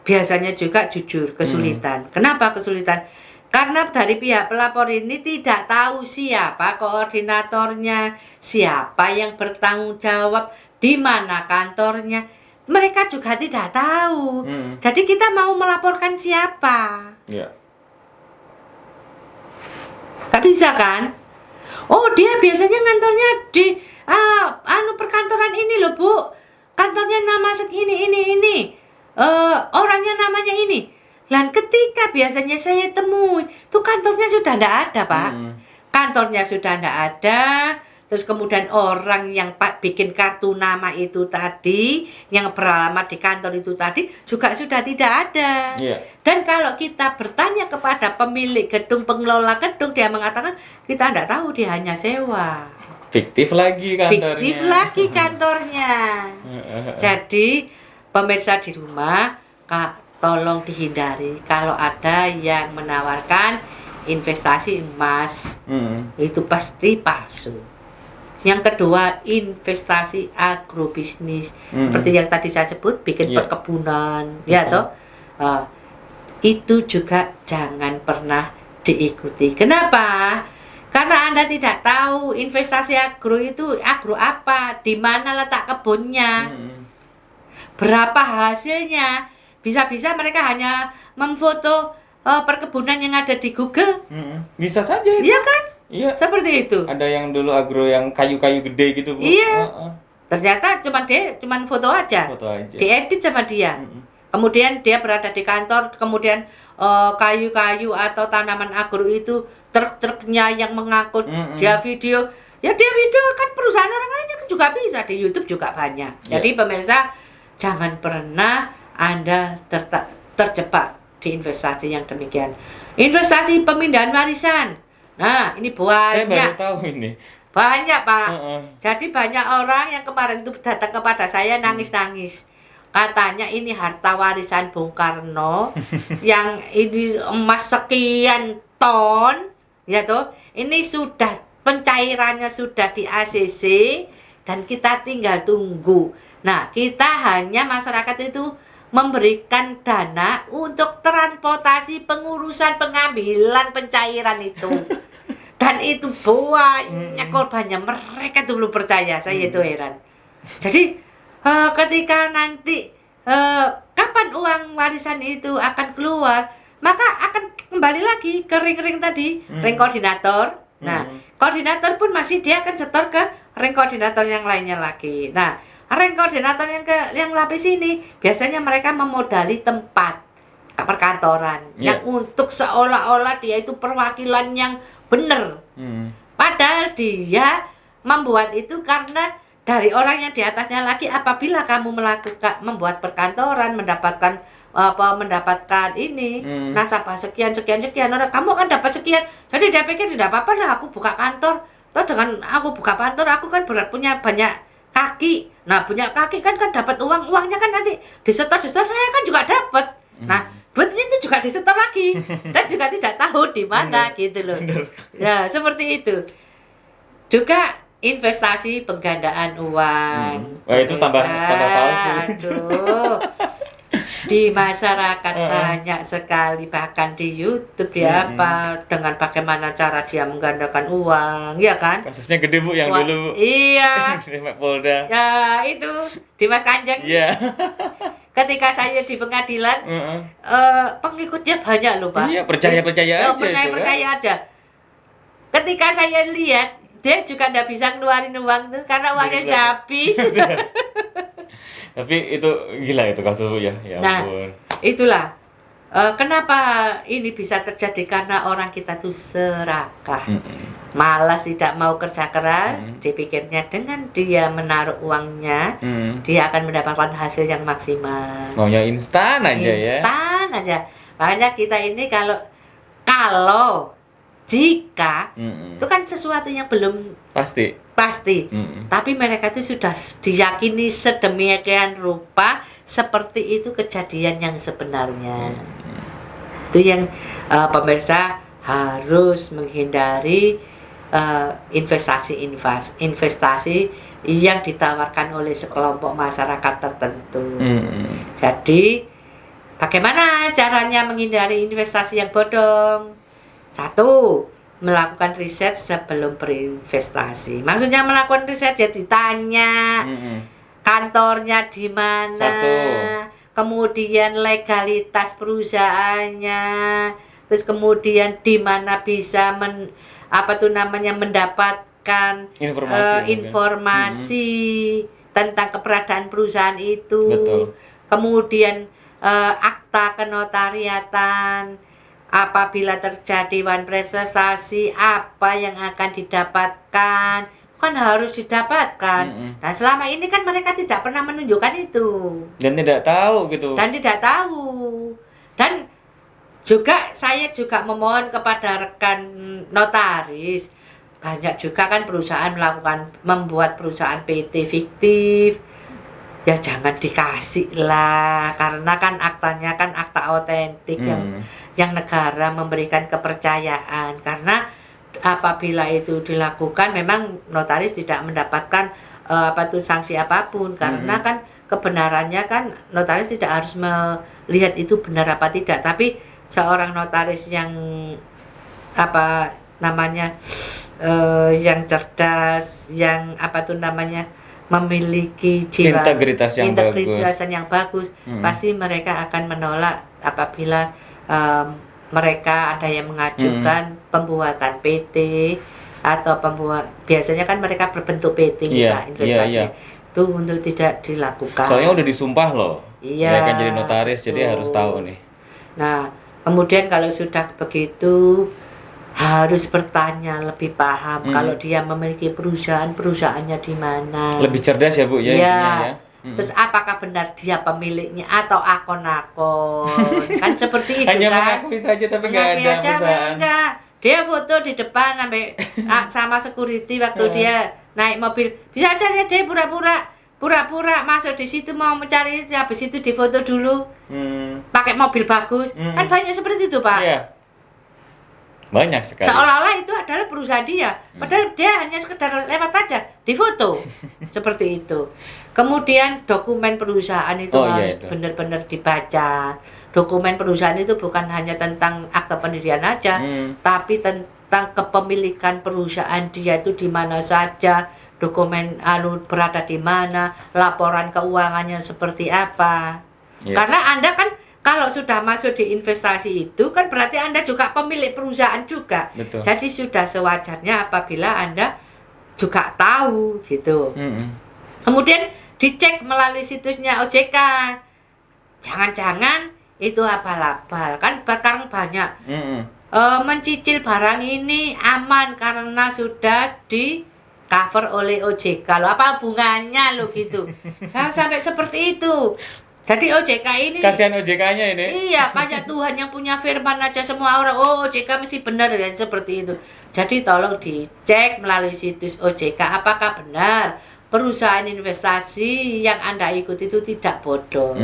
biasanya juga jujur kesulitan. Kenapa kesulitan? Karena dari pihak pelapor ini tidak tahu siapa koordinatornya, siapa yang bertanggung jawab, di mana kantornya. Mereka juga tidak tahu. Jadi kita mau melaporkan siapa? Iya. Gak bisa kan? Oh, dia biasanya kantornya di perkantoran ini loh, Bu. Kantornya nama ini. Orangnya namanya ini. Dan ketika biasanya saya temui, tuh kantornya sudah tidak ada, Pak. Kantornya sudah tidak ada. Terus kemudian orang yang bikin kartu nama itu tadi, yang beralamat di kantor itu tadi juga sudah tidak ada. Iya. Dan kalau kita bertanya kepada pemilik gedung, pengelola gedung, dia mengatakan kita tidak tahu, dia hanya sewa. Fiktif lagi kantornya. Fiktif lagi kantornya. Jadi pemirsa di rumah, Kak, tolong dihindari kalau ada yang menawarkan investasi emas. Itu pasti palsu. Yang kedua, investasi agrobisnis. Seperti yang tadi saya sebut, bikin perkebunan, ya toh. Itu juga jangan pernah diikuti. Kenapa? Karena Anda tidak tahu investasi agro itu agro apa, di mana letak kebunnya, berapa hasilnya. Bisa-bisa mereka hanya memfoto perkebunan yang ada di Google. Bisa saja itu. Iya kan? Iya. Seperti itu. Ada yang dulu agro yang kayu-kayu gede gitu, Bu. Iya. Ternyata cuman foto aja. Foto aja. Diedit sama dia. Kemudian dia berada di kantor, kemudian kayu-kayu atau tanaman agro itu truk-truknya yang mengangkut, dia video. Ya dia video kan, perusahaan orang lainnya juga bisa, di YouTube juga banyak. Jadi pemirsa, jangan pernah Anda terjebak di investasi yang demikian. Investasi pemindahan warisan. Nah, ini banyak. Saya baru tahu ini. Banyak, Pak. Jadi banyak orang yang kemarin itu datang kepada saya nangis-nangis. Katanya ini harta warisan Bung Karno yang ini emas sekian ton, ya toh. Ini sudah pencairannya sudah di ACC dan kita tinggal tunggu. Nah, kita hanya masyarakat itu memberikan dana untuk transportasi pengurusan pengambilan pencairan itu. Dan itu banyak korbannya, mereka tuh belum percaya, saya itu heran. Jadi ketika nanti kapan uang warisan itu akan keluar, maka akan kembali lagi ke ring-ring tadi, ring koordinator. Nah, koordinator pun masih dia akan setor ke ring koordinator yang lainnya lagi. Nah, ring koordinator yang lapis ini biasanya mereka memodali tempat perkantoran yang untuk seolah-olah dia itu perwakilan yang benar. Padahal dia membuat itu karena dari orang yang di atasnya lagi. Apabila kamu membuat perkantoran, mendapatkan ini nasabah sekian orang, kamu akan dapat sekian. Jadi dia pikir tidak apa-apa lah aku buka kantor. Toh dengan aku buka kantor, aku kan punya banyak kaki. Nah, punya kaki kan dapat uangnya kan nanti disetor saya kan juga dapat. Nah, duitnya itu juga disetor lagi. Dan juga tidak tahu di mana gitu loh. Ya, seperti itu. Juga investasi penggandaan uang. Wah, itu tambah palsu. Aduh. Di masyarakat banyak sekali, bahkan di YouTube dengan bagaimana cara dia menggandakan uang, ya kan? Kasusnya gede, Bu, yang dulu, Bu. Iya. Di Polda. Ya, itu Dimas Kanjeng. Iya. Ketika saya di pengadilan, pengikutnya banyak loh, Pak. Iya, percaya aja. Percaya aja. Ketika saya lihat, dia juga tidak bisa ngeluarin uang tuh karena uangnya sudah habis. Tapi itu gila itu kasus, Bu, ya. Ya ampun. Nah, itulah kenapa ini bisa terjadi, karena orang kita tuh serakah. Malas, tidak mau kerja keras. Dipikirnya dengan dia menaruh uangnya, dia akan mendapatkan hasil yang maksimal. Maunya instan aja ya. Instan aja. Makanya kita ini kalau jika itu kan sesuatu yang belum pasti. Tapi mereka itu sudah diyakini sedemikian rupa seperti itu kejadian yang sebenarnya. Itu yang pemirsa harus menghindari investasi yang ditawarkan oleh sekelompok masyarakat tertentu. Jadi bagaimana caranya menghindari investasi yang bodong? 1, melakukan riset sebelum berinvestasi. Maksudnya melakukan riset ya ditanya kantornya di mana, kemudian legalitas perusahaannya, terus kemudian di mana bisa mendapatkan informasi tentang keberadaan perusahaan itu. Betul. Kemudian akta kenotariatan, apabila terjadi prestasi apa yang akan didapatkan, kan harus didapatkan. Nah selama ini kan mereka tidak pernah menunjukkan itu dan tidak tahu gitu. Dan juga saya juga memohon kepada rekan notaris, banyak juga kan perusahaan membuat perusahaan PT fiktif. Ya jangan dikasih lah, karena kan aktanya kan akta otentik yang negara memberikan kepercayaan. Karena apabila itu dilakukan memang notaris tidak mendapatkan sanksi apapun, karena kan kebenarannya kan notaris tidak harus melihat itu benar apa tidak, tapi seorang notaris yang yang cerdas, yang memiliki jiwa integritas yang bagus, pasti mereka akan menolak apabila mereka ada yang mengajukan pembuatan PT atau biasanya kan mereka berbentuk PT investasi itu untuk tidak dilakukan. Soalnya udah disumpah loh. Mereka jadi notaris, jadi harus tahu nih. Nah, kemudian kalau sudah begitu harus bertanya, lebih paham kalau dia memiliki perusahaannya di mana. Lebih cerdas ya Bu ya. Ya. Terus apakah benar dia pemiliknya atau akon-akon? Kan seperti itu. Hanya kan. mengakui saja tapi nggak ada perusahaan. Enggak. Dia foto di depan sampai sama security waktu dia naik mobil. Bisa aja dia pura-pura masuk di situ mau mencari, habis itu difoto dulu. Pakai mobil bagus. Kan banyak seperti itu, Pak. Iya. Banyak sekali. Seolah-olah itu adalah perusahaan dia, padahal dia hanya sekedar lewat aja, difoto. Seperti itu. Kemudian dokumen perusahaan itu harus benar-benar dibaca. Dokumen perusahaan itu bukan hanya tentang akta pendirian aja, tapi tentang kepemilikan perusahaan dia itu di mana saja, dokumen berada di mana, laporan keuangannya seperti apa. Karena Anda kan kalau sudah masuk di investasi itu kan berarti Anda juga pemilik perusahaan juga. Betul. Jadi sudah sewajarnya apabila Anda juga tahu gitu. Kemudian dicek melalui situsnya OJK. Jangan-jangan itu abal-abal. Kan sekarang banyak mencicil barang ini aman karena sudah di cover oleh OJK. Loh, apa hubungannya lo gitu. Nah, sampai seperti itu. Jadi OJK ini kasihan OJK-nya ini. Iya, kayak Tuhan yang punya firman aja semua orang. Oh, OJK mesti benar dan seperti itu. Jadi tolong dicek melalui situs OJK apakah benar perusahaan investasi yang Anda ikuti itu tidak bodong.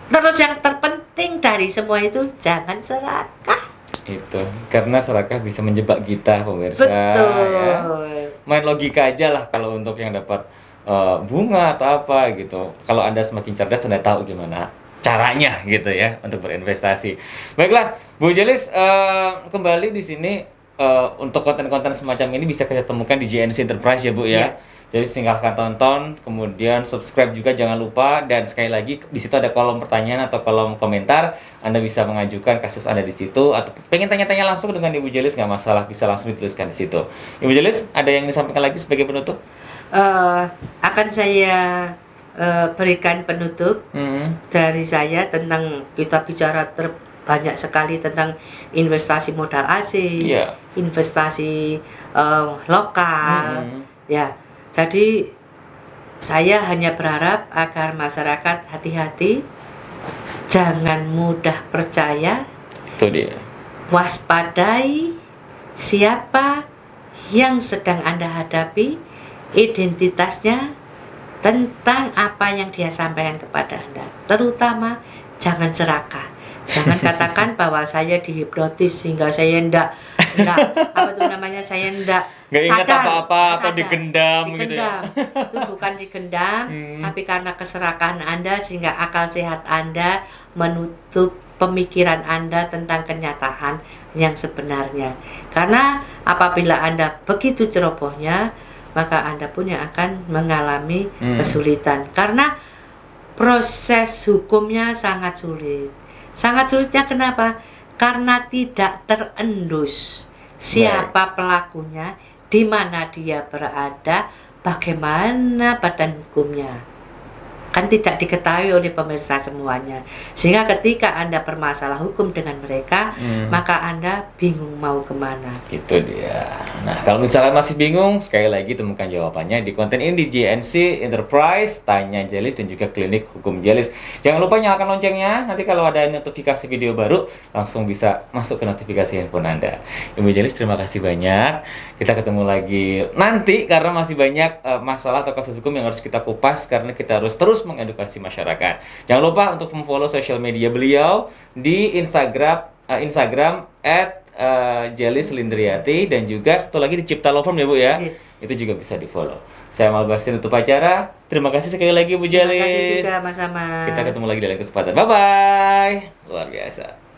Terus yang terpenting dari semua itu jangan serakah. Itu karena serakah bisa menjebak kita pemirsa. Betul. Ya. Main logika aja lah kalau untuk yang dapat bunga atau apa gitu. Kalau Anda semakin cerdas, Anda tahu gimana caranya gitu ya untuk berinvestasi. Baiklah, Bu Jelis, kembali di sini untuk konten-konten semacam ini bisa kita temukan di JNC Enterprise ya Bu ya. Jadi silahkan tonton, kemudian subscribe juga jangan lupa, dan sekali lagi di situ ada kolom pertanyaan atau kolom komentar. Anda bisa mengajukan kasus Anda di situ, atau pengen tanya-tanya langsung dengan Ibu Jelis nggak masalah, bisa langsung dituliskan di situ. Ibu Jelis, ada yang disampaikan lagi sebagai penutup? Akan saya berikan penutup dari saya tentang kita bicara banyak sekali tentang investasi modal asing, investasi lokal, ya. Jadi saya hanya berharap agar masyarakat hati-hati, jangan mudah percaya, itu dia. Waspadai siapa yang sedang Anda hadapi, identitasnya, tentang apa yang dia sampaikan kepada Anda. Terutama jangan serakah. Jangan katakan bahwa saya dihipnotis sehingga saya ndak apa itu namanya, saya ndak Nggak ingat sadar, apa-apa nggak atau sadar. digendam gitu ya. Itu bukan digendam, tapi karena keserakahan Anda sehingga akal sehat Anda menutup pemikiran Anda tentang kenyataan yang sebenarnya. Karena apabila Anda begitu cerobohnya, maka Anda pun yang akan mengalami kesulitan. Karena proses hukumnya sangat sulit. Sangat sulitnya kenapa? Karena tidak terendus siapa pelakunya, di mana dia berada, bagaimana badan hukumnya. Kan tidak diketahui oleh pemirsa semuanya. Sehingga ketika Anda bermasalah hukum dengan mereka, maka Anda bingung mau kemana. Itu dia. Nah, kalau misalnya masih bingung, sekali lagi temukan jawabannya di konten ini di JNC Enterprise, Tanya Jelis dan juga Klinik Hukum Jelis. Jangan lupa nyalakan loncengnya, nanti kalau ada notifikasi video baru, langsung bisa masuk ke notifikasi handphone Anda. Ibu Jelis, terima kasih banyak. Kita ketemu lagi nanti, karena masih banyak masalah atau kasus hukum yang harus kita kupas, karena kita harus terus mengedukasi masyarakat. Jangan lupa untuk memfollow sosial media beliau di Instagram @Jelis Lindriati, dan juga satu lagi di Cipta Law Firm ya Bu ya. Itu juga bisa di-follow. Saya Amal Bastin untuk acara. Terima kasih sekali lagi Bu Jelis. Terima kasih juga, sama-sama. Kita ketemu lagi dalam kesempatan. Bye bye. Luar biasa.